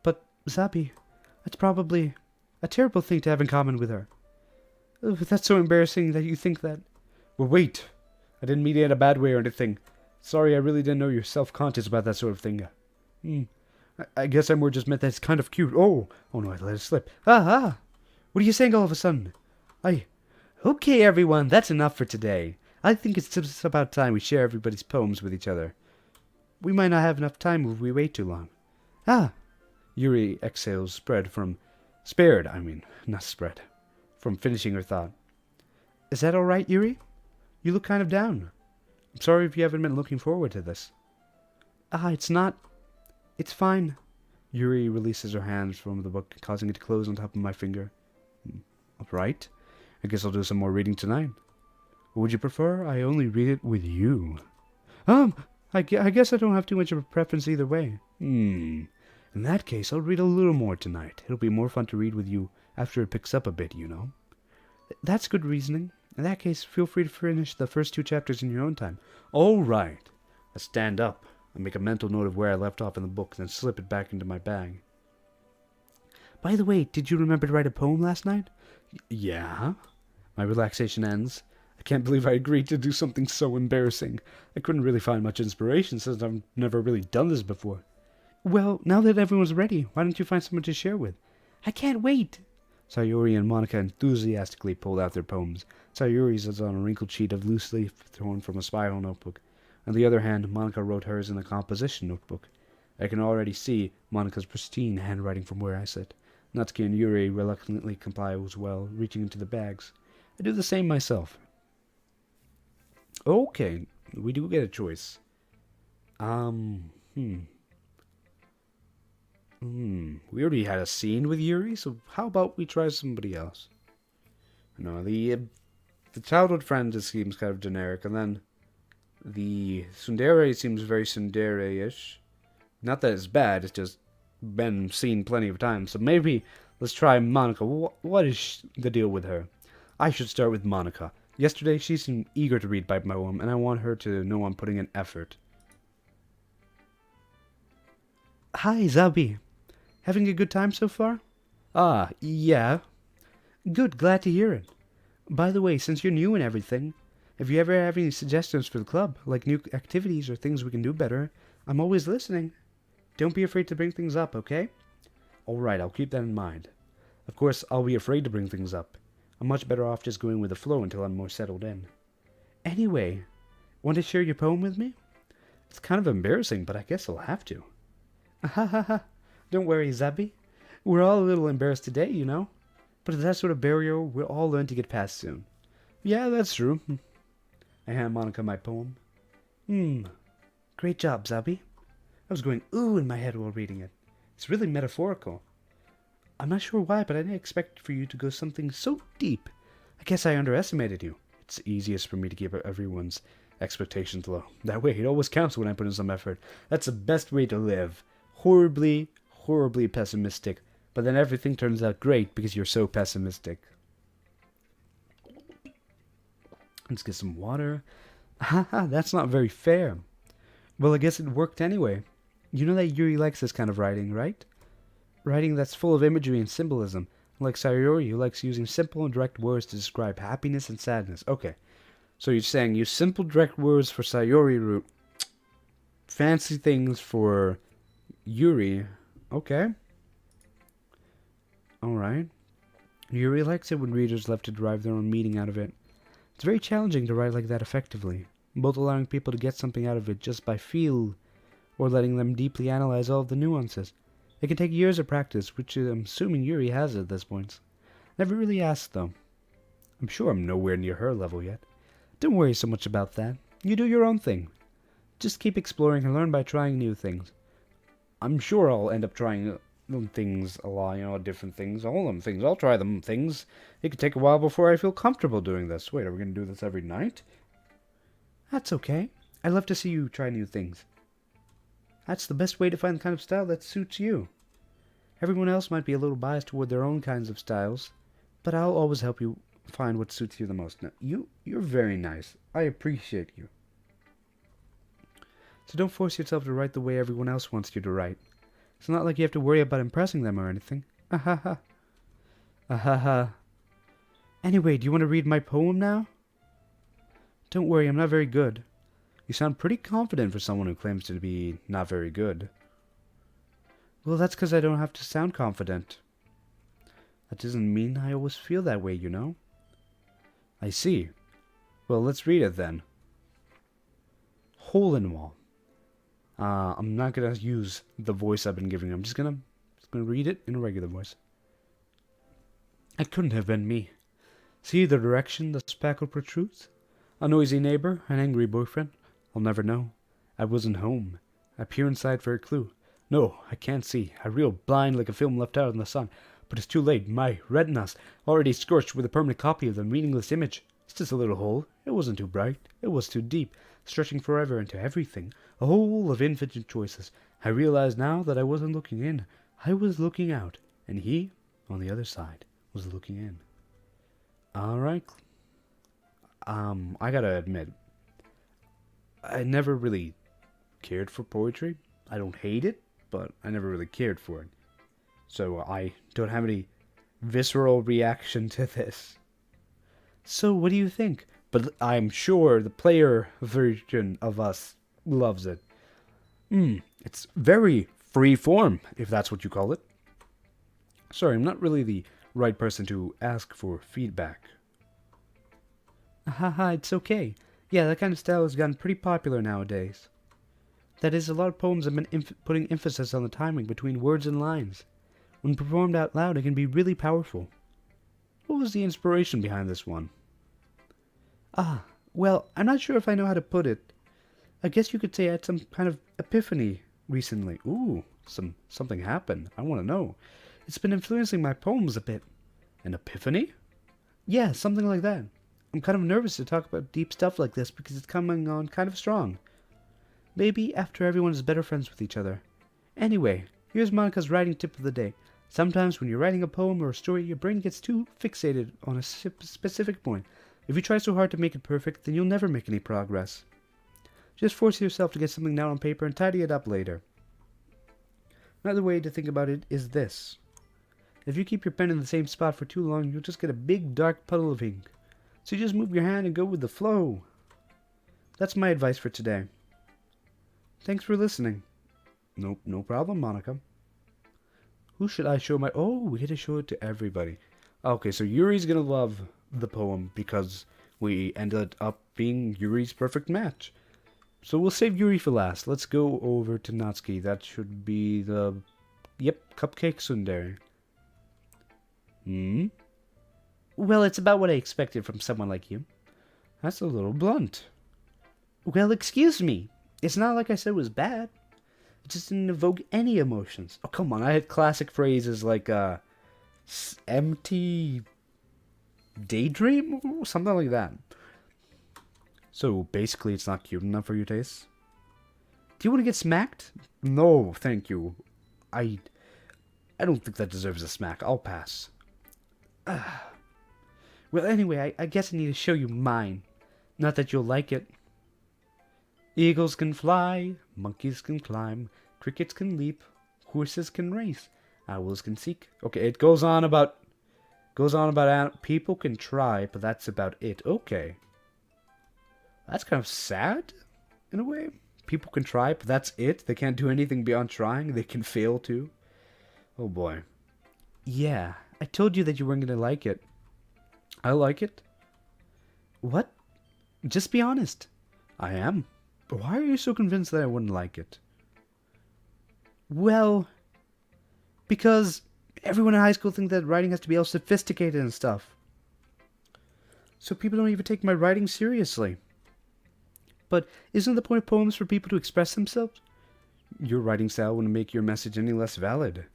But, Zabi, that's probably a terrible thing to have in common with her. Oh, that's so embarrassing that you think that. Well, wait. I didn't mean it in a bad way or anything. Sorry, I really didn't know you're self-conscious about that sort of thing. I guess I more just meant that it's kind of cute. Oh no, I let it slip. Ah! What are you saying all of a sudden? Okay, everyone, that's enough for today. I think it's just about time we share everybody's poems with each other. We might not have enough time if we wait too long. Yuri exhales, from finishing her thought. Is that all right, Yuri? You look kind of down. I'm sorry if you haven't been looking forward to this. It's not. It's fine. Yuri releases her hands from the book, causing it to close on top of my finger. All right. I guess I'll do some more reading tonight. Or would you prefer I only read it with you? I guess I don't have too much of a preference either way. In that case, I'll read a little more tonight. It'll be more fun to read with you after it picks up a bit, you know. That's good reasoning. In that case, feel free to finish the first 2 chapters in your own time. All right. I stand up. I make a mental note of where I left off in the book, then slip it back into my bag. By the way, did you remember to write a poem last night? Yeah. My relaxation ends. I can't believe I agreed to do something so embarrassing. I couldn't really find much inspiration since I've never really done this before. Well, now that everyone's ready, why don't you find someone to share with? I can't wait. Sayuri and Monica enthusiastically pulled out their poems. Sayuri's is on a wrinkled sheet of loose leaf torn from a spiral notebook. On the other hand, Monica wrote hers in a composition notebook. I can already see Monica's pristine handwriting from where I sit. Natsuki and Yuri reluctantly comply as well, reaching into the bags. I do the same myself. Okay, we do get a choice. We already had a scene with Yuri, so how about we try somebody else? No, the childhood friend just seems kind of generic, and then the tsundere seems very tsundere-ish. Not that it's bad, it's just been seen plenty of times. So maybe let's try Monica. What is the deal with her? I should start with Monica. Yesterday she seemed eager to read my poem, and I want her to know I'm putting in effort. Hi, Zabi. Having a good time so far? Yeah. Good, glad to hear it. By the way, since you're new and everything, if you ever have any suggestions for the club, like new activities or things we can do better, I'm always listening. Don't be afraid to bring things up, okay? Alright, I'll keep that in mind. Of course, I'll be afraid to bring things up. I'm much better off just going with the flow until I'm more settled in. Anyway, want to share your poem with me? It's kind of embarrassing, but I guess I'll have to. Ha ha ha. Don't worry, Zabi. We're all a little embarrassed today, you know. But that sort of barrier we'll all learn to get past soon. Yeah, that's true. I hand Monica my poem. Great job, Zabi. I was going ooh in my head while reading it. It's really metaphorical. I'm not sure why, but I didn't expect for you to go something so deep. I guess I underestimated you. It's easiest for me to keep everyone's expectations low. That way, it always counts when I put in some effort. That's the best way to live. Horribly, horribly pessimistic. But then everything turns out great because you're so pessimistic. Let's get some water. Haha, that's not very fair. Well, I guess it worked anyway. You know that Yuri likes this kind of writing, right? Writing that's full of imagery and symbolism. Like Sayori, who likes using simple and direct words to describe happiness and sadness. Okay, so you're saying use simple, direct words for Sayori route, fancy things for Yuri. Okay. Alright. Yuri likes it when readers left to derive their own meaning out of it. It's very challenging to write like that effectively, both allowing people to get something out of it just by feel, or letting them deeply analyze all of the nuances. It can take years of practice, which I'm assuming Yuri has at this point. Never really asked, though. I'm sure I'm nowhere near her level yet. Don't worry so much about that. You do your own thing. Just keep exploring and learn by trying new things. I'm sure I'll end up trying things a lot, different things, all them things. I'll try them things. It could take a while before I feel comfortable doing this. Wait, are we going to do this every night? That's okay. I love to see you try new things. That's the best way to find the kind of style that suits you. Everyone else might be a little biased toward their own kinds of styles, but I'll always help you find what suits you the most. Now, you're very nice. I appreciate you. So don't force yourself to write the way everyone else wants you to write. It's not like you have to worry about impressing them or anything. Ahaha. Ahaha. Anyway, do you want to read my poem now? Don't worry, I'm not very good. You sound pretty confident for someone who claims to be not very good. Well, that's because I don't have to sound confident. That doesn't mean I always feel that way, you know? I see. Well, let's read it then. Hole in Wall. I'm not gonna use the voice I've been giving. I'm just gonna read it in a regular voice. It couldn't have been me. See the direction the spackle protrudes? A noisy neighbor, an angry boyfriend? I'll never know. I wasn't home. I peer inside for a clue. No, I can't see. I reel blind like a film left out in the sun. But it's too late. My retina's already scorched with a permanent copy of the meaningless image. It's just a little hole. It wasn't too bright. It was too deep, stretching forever into everything. A hole of infinite choices. I realize now that I wasn't looking in. I was looking out. And he, on the other side, was looking in. Alright. I gotta admit, I never really cared for poetry. I don't hate it, but I never really cared for it. So I don't have any visceral reaction to this. So what do you think? But I'm sure the player version of us loves it. It's very free form, if that's what you call it. Sorry, I'm not really the right person to ask for feedback. Haha, it's okay. Yeah, that kind of style has gotten pretty popular nowadays. That is, a lot of poems have been putting emphasis on the timing between words and lines. When performed out loud, it can be really powerful. What was the inspiration behind this one? Well, I'm not sure if I know how to put it. I guess you could say I had some kind of epiphany recently. Ooh, something happened. I want to know. It's been influencing my poems a bit. An epiphany? Yeah, something like that. I'm kind of nervous to talk about deep stuff like this because it's coming on kind of strong. Maybe after everyone is better friends with each other. Anyway, here's Monica's writing tip of the day. Sometimes when you're writing a poem or a story, your brain gets too fixated on a specific point. If you try so hard to make it perfect, then you'll never make any progress. Just force yourself to get something down on paper and tidy it up later. Another way to think about it is this. If you keep your pen in the same spot for too long, you'll just get a big dark puddle of ink. So you just move your hand and go with the flow. That's my advice for today. Thanks for listening. Nope, no problem, Monica. Who should I show my... Oh, we get to show it to everybody. Okay, so Yuri's gonna love the poem because we ended up being Yuri's perfect match. So we'll save Yuri for last. Let's go over to Natsuki. That should be the... Yep, Cupcake Tsundere. Well, it's about what I expected from someone like you. That's a little blunt. Well, excuse me. It's not like I said it was bad. It just didn't evoke any emotions. Oh, come on. I had classic phrases like, empty daydream? Or something like that. So, basically, it's not cute enough for your taste? Do you want to get smacked? No, thank you. I don't think that deserves a smack. I'll pass. Well, anyway, I guess I need to show you mine. Not that you'll like it. Eagles can fly, monkeys can climb, crickets can leap, horses can race, owls can seek. Okay, it goes on about people can try, but that's about it. Okay. That's kind of sad, in a way. People can try, but that's it. They can't do anything beyond trying. They can fail too. Oh boy. Yeah, I told you that you weren't going to like it. I like it. What? Just be honest. I am. But why are you so convinced that I wouldn't like it? Well, because everyone in high school thinks that writing has to be all sophisticated and stuff. So people don't even take my writing seriously. But isn't the point of poems for people to express themselves? Your writing style wouldn't make your message any less valid.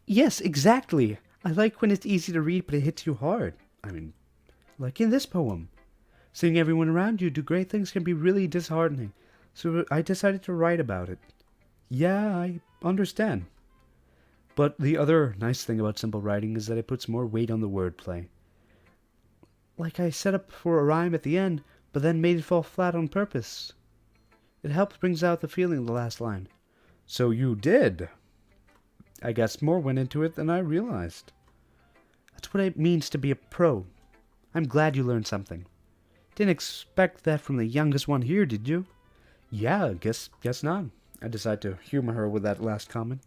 Yes, exactly. I like when it's easy to read, but it hits you hard. I mean, like in this poem. Seeing everyone around you do great things can be really disheartening. So I decided to write about it. Yeah, I understand. But the other nice thing about simple writing is that it puts more weight on the wordplay. Like I set up for a rhyme at the end, but then made it fall flat on purpose. It helps brings out the feeling of the last line. So you did. I guess more went into it than I realized. That's what it means to be a pro. I'm glad you learned something. Didn't expect that from the youngest one here, did you? Yeah, guess not. I decided to humor her with that last comment.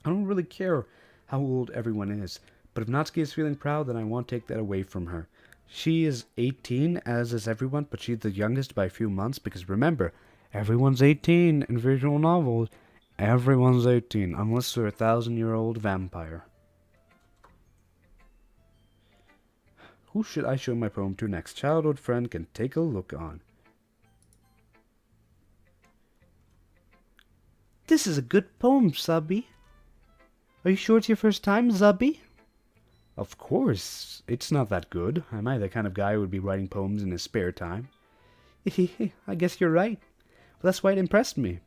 I don't really care how old everyone is, but if Natsuki is feeling proud, then I won't take that away from her. She is 18, as is everyone, but she's the youngest by a few months, because remember, everyone's 18 in visual novels. Everyone's 18, unless they're a 1,000-year-old vampire. Who should I show my poem to next? Childhood friend can take a look on. This is a good poem, Zubby. Are you sure it's your first time, Zubby? Of course. It's not that good. Am I the kind of guy who would be writing poems in his spare time? I guess you're right. But that's why it impressed me.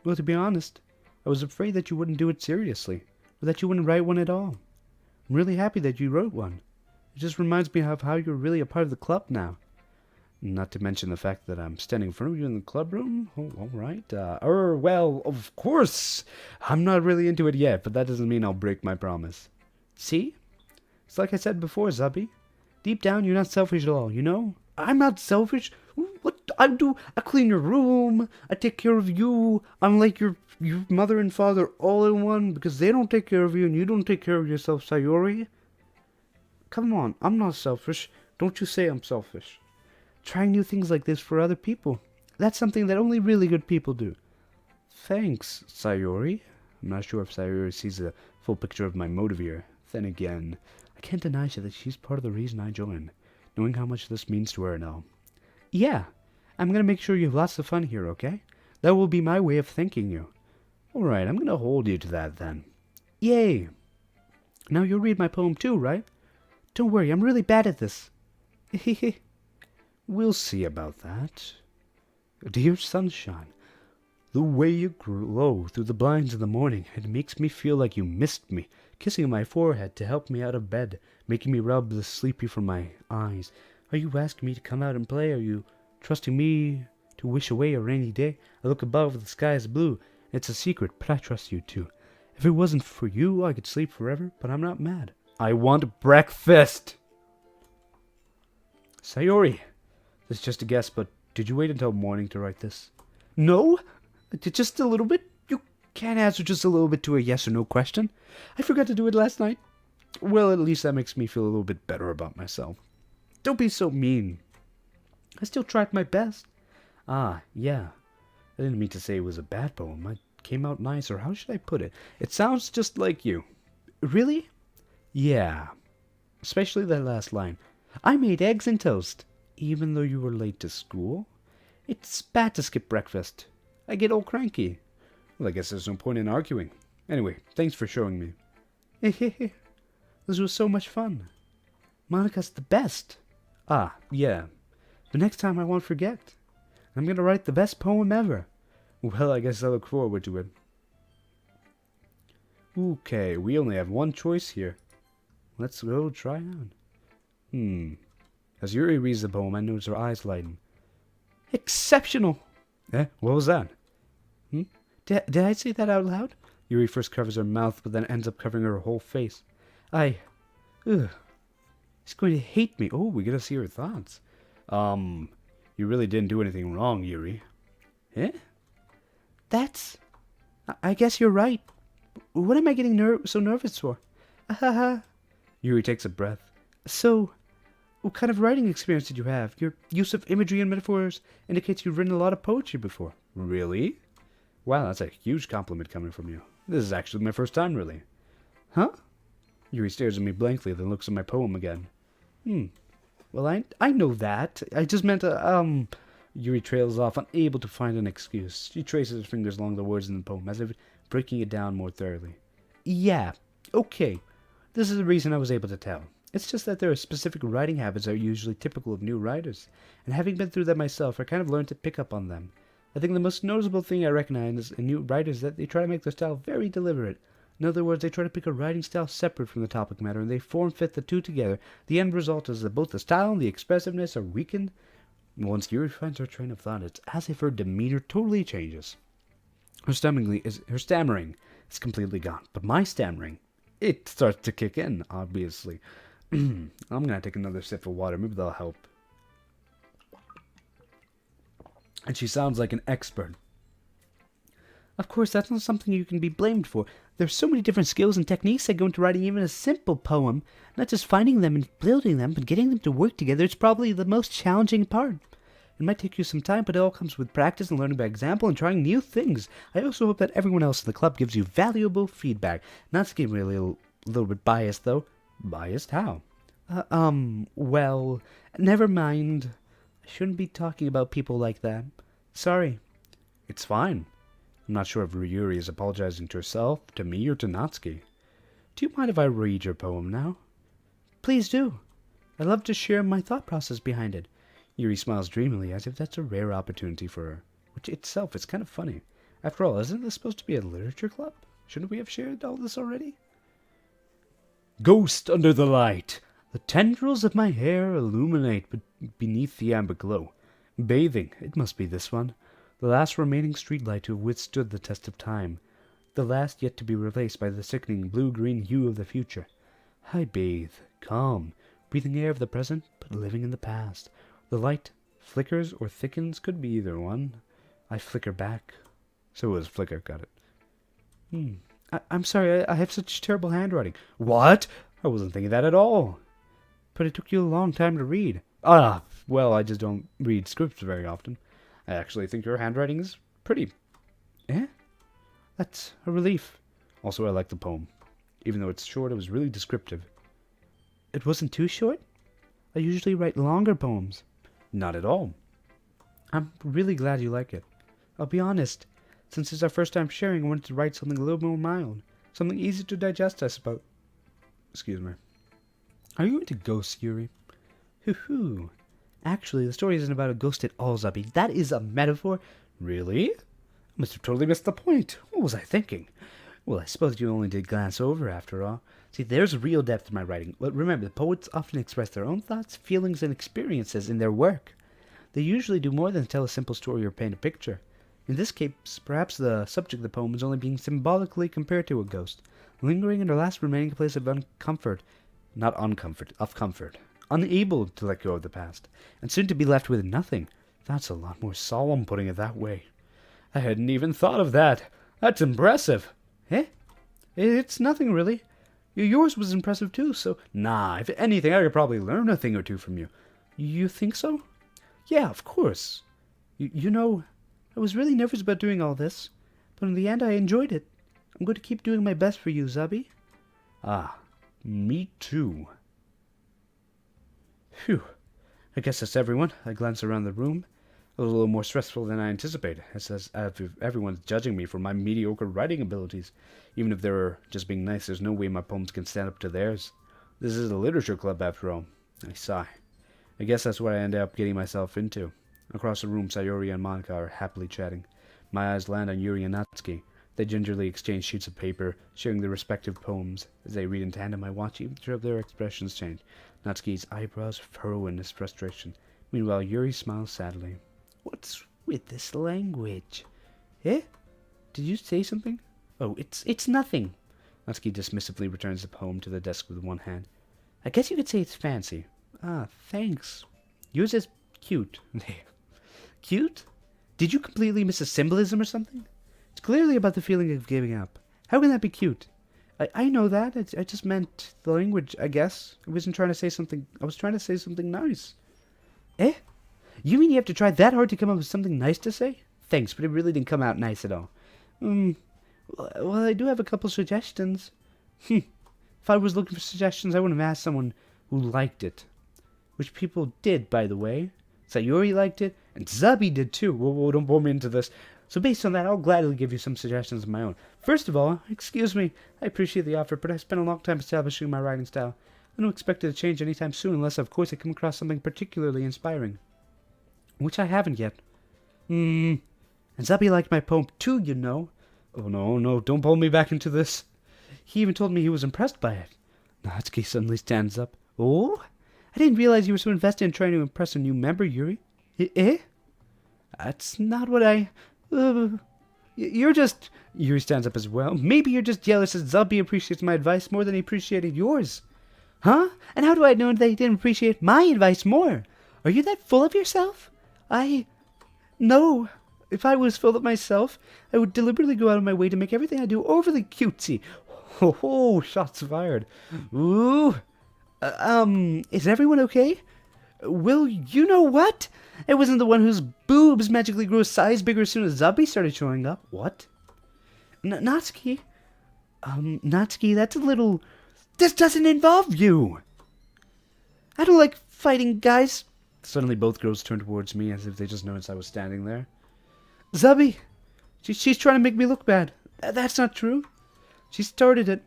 Well, to be honest, I was afraid that you wouldn't do it seriously, or that you wouldn't write one at all. I'm really happy that you wrote one. It just reminds me of how you're really a part of the club now. Not to mention the fact that I'm standing in front of you in the club room. Oh, all right. Well, of course. I'm not really into it yet, but that doesn't mean I'll break my promise. See? It's like I said before, Zubby. Deep down, you're not selfish at all, you know? I'm not selfish. What I do? I clean your room. I take care of you. I'm like your mother and father all in one because they don't take care of you and you don't take care of yourself, Sayori. Come on, I'm not selfish. Don't you say I'm selfish. Trying new things like this for other people. That's something that only really good people do. Thanks, Sayori. I'm not sure if Sayori sees a full picture of my motive here. Then again, I can't deny that she's part of the reason I joined, knowing how much this means to her and all. Yeah, I'm gonna make sure you have lots of fun here, okay? That will be my way of thanking you. Alright, I'm gonna hold you to that then. Yay! Now you'll read my poem too, right? Don't worry, I'm really bad at this. Hehe. We'll see about that. Dear sunshine, the way you glow through the blinds in the morning, it makes me feel like you missed me, kissing my forehead to help me out of bed, making me rub the sleepy from my eyes. Are you asking me to come out and play? Are you trusting me to wish away a rainy day? I look above, the sky is blue. It's a secret, but I trust you too. If it wasn't for you, I could sleep forever, but I'm not mad. I want breakfast! Sayori, this is just a guess, but did you wait until morning to write this? No, just a little bit. You can't answer just a little bit to a yes or no question. I forgot to do it last night. Well, at least that makes me feel a little bit better about myself. Don't be so mean. I still tried my best. Ah, yeah. I didn't mean to say it was a bad poem. It came out nice, or how should I put it? It sounds just like you. Really? Yeah. Especially that last line. I made eggs and toast, even though you were late to school. It's bad to skip breakfast. I get all cranky. Well, I guess there's no point in arguing. Anyway, thanks for showing me. This was so much fun. Monica's the best. Ah, yeah. But next time I won't forget. I'm gonna write the best poem ever. Well, I guess I look forward to it. Okay, we only have one choice here. Let's go try on. As Yuri reads the poem, I notice her eyes lighten. Exceptional! Eh? What was that? Did I say that out loud? Yuri first covers her mouth, but then ends up covering her whole face. Ugh. He's going to hate me. Oh, we get to see her thoughts. You really didn't do anything wrong, Yuri. Eh? I guess you're right. What am I getting so nervous for? Yuri takes a breath. So, what kind of writing experience did you have? Your use of imagery and metaphors indicates you've written a lot of poetry before. Really? Wow, that's a huge compliment coming from you. This is actually my first time, really. Huh? Yuri stares at me blankly, then looks at my poem again. Well, I know that. I just meant Yuri trails off, unable to find an excuse. She traces her fingers along the words in the poem, as if breaking it down more thoroughly. Yeah, okay. This is the reason I was able to tell. It's just that there are specific writing habits that are usually typical of new writers, and having been through them myself, I kind of learned to pick up on them. I think the most noticeable thing I recognize in new writers is that they try to make their style very deliberate. In other words, they try to pick a writing style separate from the topic matter, and they form-fit the two together. The end result is that both the style and the expressiveness are weakened. Once Yuri finds her train of thought, it's as if her demeanor totally changes. Her stammering is completely gone, but my stammering, it starts to kick in, obviously. I'm gonna take another sip of water, maybe that'll help. And she sounds like an expert. Of course, that's not something you can be blamed for. There's so many different skills and techniques that go into writing even a simple poem. Not just finding them and building them, but getting them to work together is probably the most challenging part. It might take you some time, but it all comes with practice and learning by example and trying new things. I also hope that everyone else in the club gives you valuable feedback. Not to get really a little bit biased, though. Biased? How? Well, never mind. I shouldn't be talking about people like that. Sorry. It's fine. I'm not sure if Yuri is apologizing to herself, to me, or to Natsuki. Do you mind if I read your poem now? Please do. I love to share my thought process behind it. Yuri smiles dreamily, as if that's a rare opportunity for her, which itself is kind of funny. After all, isn't this supposed to be a literature club? Shouldn't we have shared all this already? Ghost under the light. The tendrils of my hair illuminate beneath the amber glow. Bathing, it must be this one. The last remaining streetlight to have withstood the test of time. The last yet to be replaced by the sickening blue-green hue of the future. I bathe, calm, breathing air of the present, but living in the past. The light flickers or thickens, could be either one. I flicker back. So it was flicker, got it. I'm sorry, I have such terrible handwriting. What? I wasn't thinking that at all. But it took you a long time to read. Well, I just don't read scripts very often. I actually think your handwriting is pretty. Eh? That's a relief. Also, I like the poem. Even though it's short, it was really descriptive. It wasn't too short? I usually write longer poems. Not at all. I'm really glad you like it. I'll be honest. Since it's our first time sharing, I wanted to write something a little more mild. Something easy to digest, I suppose. Excuse me. Are you into ghosts, Yuri? Hoo-hoo. Actually, the story isn't about a ghost at all, Zubby. That is a metaphor. Really? I must have totally missed the point. What was I thinking? Well, I suppose you only did glance over, after all. See, there's real depth to my writing. But remember, poets often express their own thoughts, feelings, and experiences in their work. They usually do more than tell a simple story or paint a picture. In this case, perhaps the subject of the poem is only being symbolically compared to a ghost, lingering in her last remaining place of comfort, unable to let go of the past, and soon to be left with nothing. That's a lot more solemn, putting it that way. I hadn't even thought of that. That's impressive. Eh? It's nothing, really. Yours was impressive, too, so... Nah, if anything, I could probably learn a thing or two from you. You think so? Yeah, of course. You know, I was really nervous about doing all this, but in the end I enjoyed it. I'm going to keep doing my best for you, Zubby. Me too. Phew. I guess that's everyone. I glance around the room. It was a little more stressful than I anticipated. It says everyone's judging me for my mediocre writing abilities. Even if they're just being nice, there's no way my poems can stand up to theirs. This is a literature club, after all. I sigh. I guess that's what I ended up getting myself into. Across the room, Sayori and Monica are happily chatting. My eyes land on Yuri and Natsuki. They gingerly exchange sheets of paper, sharing their respective poems. As they read in tandem, I watch each of their expressions change. Natsuki's eyebrows furrow in his frustration. Meanwhile, Yuri smiles sadly. What's with this language? Eh? Did you say something? Oh, it's nothing. Natsuki dismissively returns the poem to the desk with one hand. I guess you could say it's fancy. Ah, thanks. Yours is cute. Cute? Did you completely miss a symbolism or something? It's clearly about the feeling of giving up. How can that be cute? I know that. I just meant the language, I guess. I wasn't trying to say something. I was trying to say something nice. Eh? You mean you have to try that hard to come up with something nice to say? Thanks, but it really didn't come out nice at all. Well, I do have a couple suggestions. If I was looking for suggestions, I wouldn't have asked someone who liked it. Which people did, by the way. Sayuri liked it, and Zabi did too. Whoa, don't pull me into this. So based on that, I'll gladly give you some suggestions of my own. First of all, excuse me, I appreciate the offer, but I spent a long time establishing my writing style. I don't expect it to change anytime soon unless, of course, I come across something particularly inspiring. Which I haven't yet. And Zabi liked my poem too, you know. Oh no, don't pull me back into this. He even told me he was impressed by it. Natsuki suddenly stands up. Oh? I didn't realize you were so invested in trying to impress a new member, Yuri. Eh? That's not what I... You're just... Yuri stands up as well. Maybe you're just jealous that Zabi appreciates my advice more than he appreciated yours. Huh? And how do I know that he didn't appreciate my advice more? Are you that full of yourself? No. If I was full of myself, I would deliberately go out of my way to make everything I do overly cutesy. Oh, shots fired. Ooh. Is everyone okay? Well, you know what? It wasn't the one whose boobs magically grew a size bigger as soon as Zabi started showing up. What? Natsuki? Natsuki, that's a little... This doesn't involve you! I don't like fighting, guys. Suddenly both girls turn towards me as if they just noticed I was standing there. Zabi! She's trying to make me look bad. That's not true. She started it.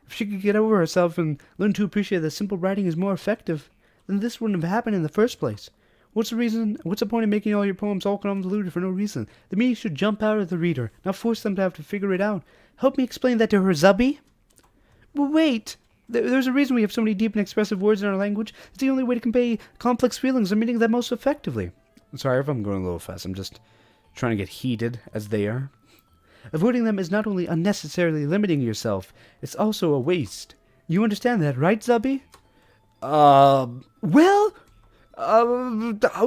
If she could get over herself and learn to appreciate that simple writing is more effective, then this wouldn't have happened in the first place. What's the point of making all your poems all convoluted for no reason? The meaning should jump out at the reader, not force them to have to figure it out. Help me explain that to her, Zabi. Well, wait. There's a reason we have so many deep and expressive words in our language. It's the only way to convey complex feelings and meaning that most effectively. Sorry if I'm going a little fast. I'm just trying to get heated as they are. Avoiding them is not only unnecessarily limiting yourself, it's also a waste. You understand that, right, Zabi? How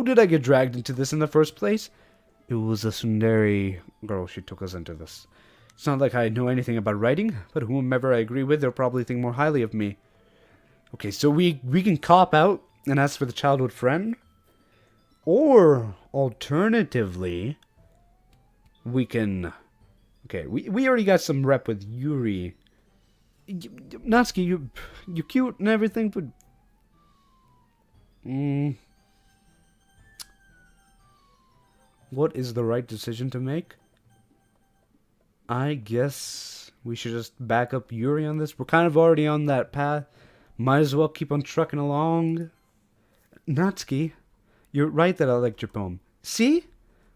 did I get dragged into this in the first place? It was a tsundere girl. She took us into this. It's not like I know anything about writing, but whomever I agree with, they'll probably think more highly of me. Okay, so we can cop out and ask for the childhood friend? Or, alternatively, we can... Okay, we already got some rep with Yuri. Natsuki, you're cute and everything, but... What is the right decision to make? I guess we should just back up Yuri on this. We're kind of already on that path. Might as well keep on trucking along. Natsuki, you're right that I liked your poem. See?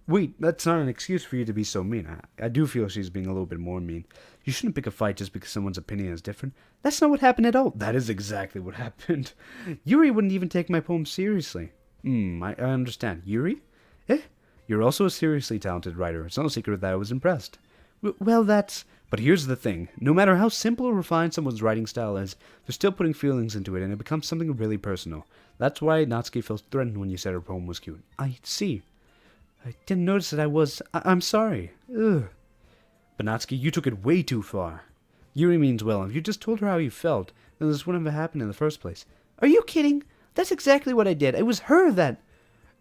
Wait, that's not an excuse for you to be so mean. I do feel she's being a little bit more mean. You shouldn't pick a fight just because someone's opinion is different. That's not what happened at all. That is exactly what happened. Yuri wouldn't even take my poem seriously. I understand. Yuri? You're also a seriously talented writer. It's no secret that I was impressed. Well, that's... But here's the thing. No matter how simple or refined someone's writing style is, they're still putting feelings into it, and it becomes something really personal. That's why Natsuki felt threatened when you said her poem was cute. I see. I didn't notice that I was... I'm sorry. Ugh. But Natsuki, you took it way too far. Yuri means well, and if you just told her how you felt, then this wouldn't have happened in the first place. Are you kidding? That's exactly what I did. It was her that...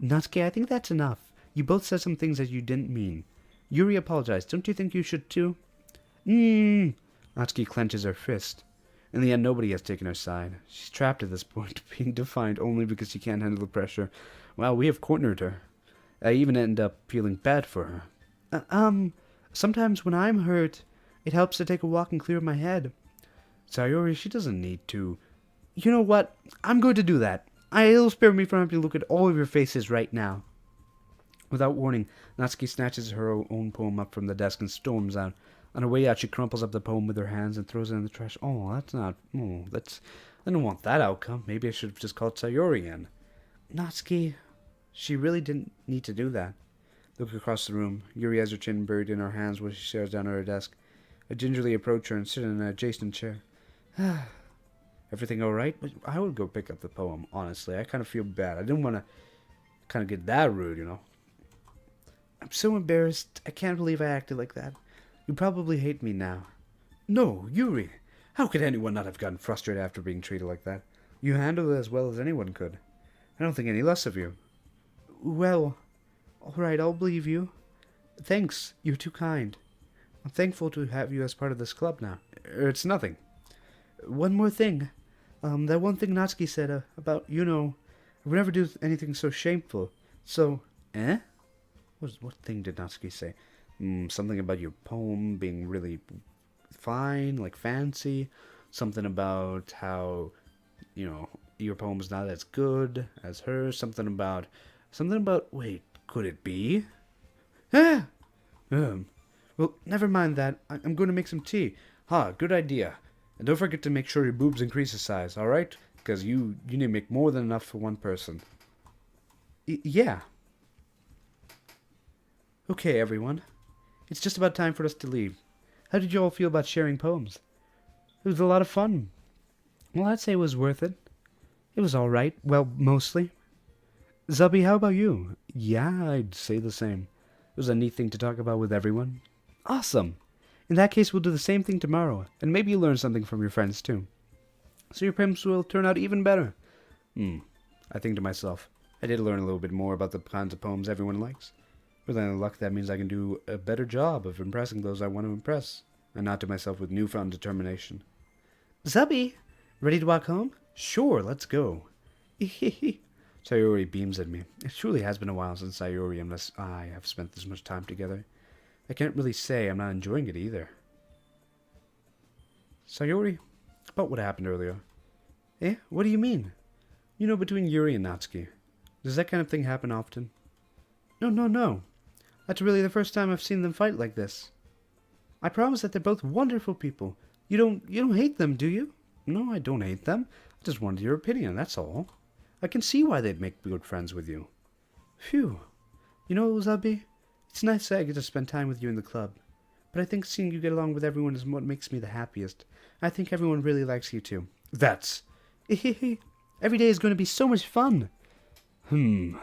Natsuki, I think that's enough. You both said some things that you didn't mean. Yuri apologized. Don't you think you should too? Natsuki clenches her fist. In the end, nobody has taken her side. She's trapped at this point, being defined only because she can't handle the pressure. Well, we have cornered her. I even end up feeling bad for her. Sometimes when I'm hurt, it helps to take a walk and clear my head. Sayori, she doesn't need to. You know what? I'm going to do that. It'll spare me from having to look at all of your faces right now. Without warning, Natsuki snatches her own poem up from the desk and storms out. On her way out, she crumples up the poem with her hands and throws it in the trash. That's... I didn't want that outcome. Maybe I should have just called Sayori in. Natsuki, she really didn't need to do that. Look across the room. Yuri has her chin buried in her hands while she stares down at her desk. I gingerly approach her and sit in an adjacent chair. Everything all right? I would go pick up the poem, honestly. I kind of feel bad. I didn't want to kind of get that rude, you know. I'm so embarrassed. I can't believe I acted like that. You probably hate me now. No, Yuri. How could anyone not have gotten frustrated after being treated like that? You handled it as well as anyone could. I don't think any less of you. Well, all right, I'll believe you. Thanks. You're too kind. I'm thankful to have you as part of this club now. It's nothing. One more thing. That one thing Natsuki said about, I would never do anything so shameful. So... Eh? What thing did Natsuki say? Something about your poem being really fine, like fancy. Something about how, your poem's not as good as hers. Something about, wait, could it be? Ah! Well, never mind that. I'm going to make some tea. Good idea. And don't forget to make sure your boobs increase in size, alright? Because you need to make more than enough for one person. Yeah. Okay, everyone. It's just about time for us to leave. How did you all feel about sharing poems? It was a lot of fun. Well, I'd say it was worth it. It was all right. Well, mostly. Zubby, how about you? Yeah, I'd say the same. It was a neat thing to talk about with everyone. Awesome. In that case, we'll do the same thing tomorrow, and maybe you'll learn something from your friends, too. So your poems will turn out even better. I think to myself, I did learn a little bit more about the kinds of poems everyone likes. With any luck, that means I can do a better job of impressing those I want to impress. I nod to myself with newfound determination. Zubby, ready to walk home? Sure, let's go. Sayori beams at me. It truly has been a while since Sayori and I have spent this much time together. I can't really say I'm not enjoying it either. Sayori, about what happened earlier. Eh? What do you mean? Between Yuri and Natsuki. Does that kind of thing happen often? No. That's really the first time I've seen them fight like this. I promise that they're both wonderful people. You don't hate them, do you? No, I don't hate them. I just wanted your opinion, that's all. I can see why they'd make good friends with you. Phew. Zubby, it's nice that I get to spend time with you in the club. But I think seeing you get along with everyone is what makes me the happiest. I think everyone really likes you too. That's... Every day is going to be so much fun. It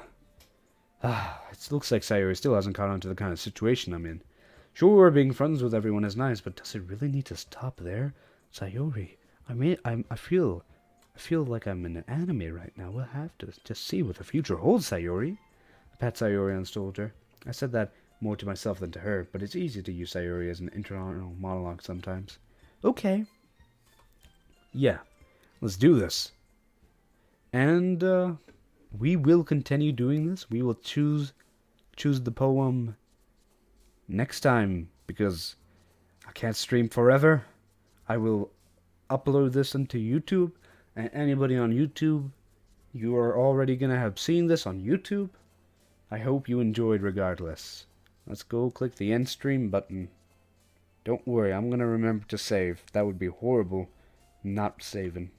looks like Sayori still hasn't caught on to the kind of situation I'm in. Sure, being friends with everyone is nice, but does it really need to stop there? Sayori, I feel like I'm in an anime right now. We'll have to just see what the future holds, Sayori. I pat Sayori on the shoulder. I said that more to myself than to her, but it's easy to use Sayori as an internal monologue sometimes. Okay. Yeah, let's do this. And, we will continue doing this. We will choose the poem next time, because I can't stream forever. I will upload this onto YouTube, and anybody on YouTube, you are already going to have seen this on YouTube. I hope you enjoyed regardless. Let's go click the end stream button. Don't worry, I'm going to remember to save. That would be horrible not saving.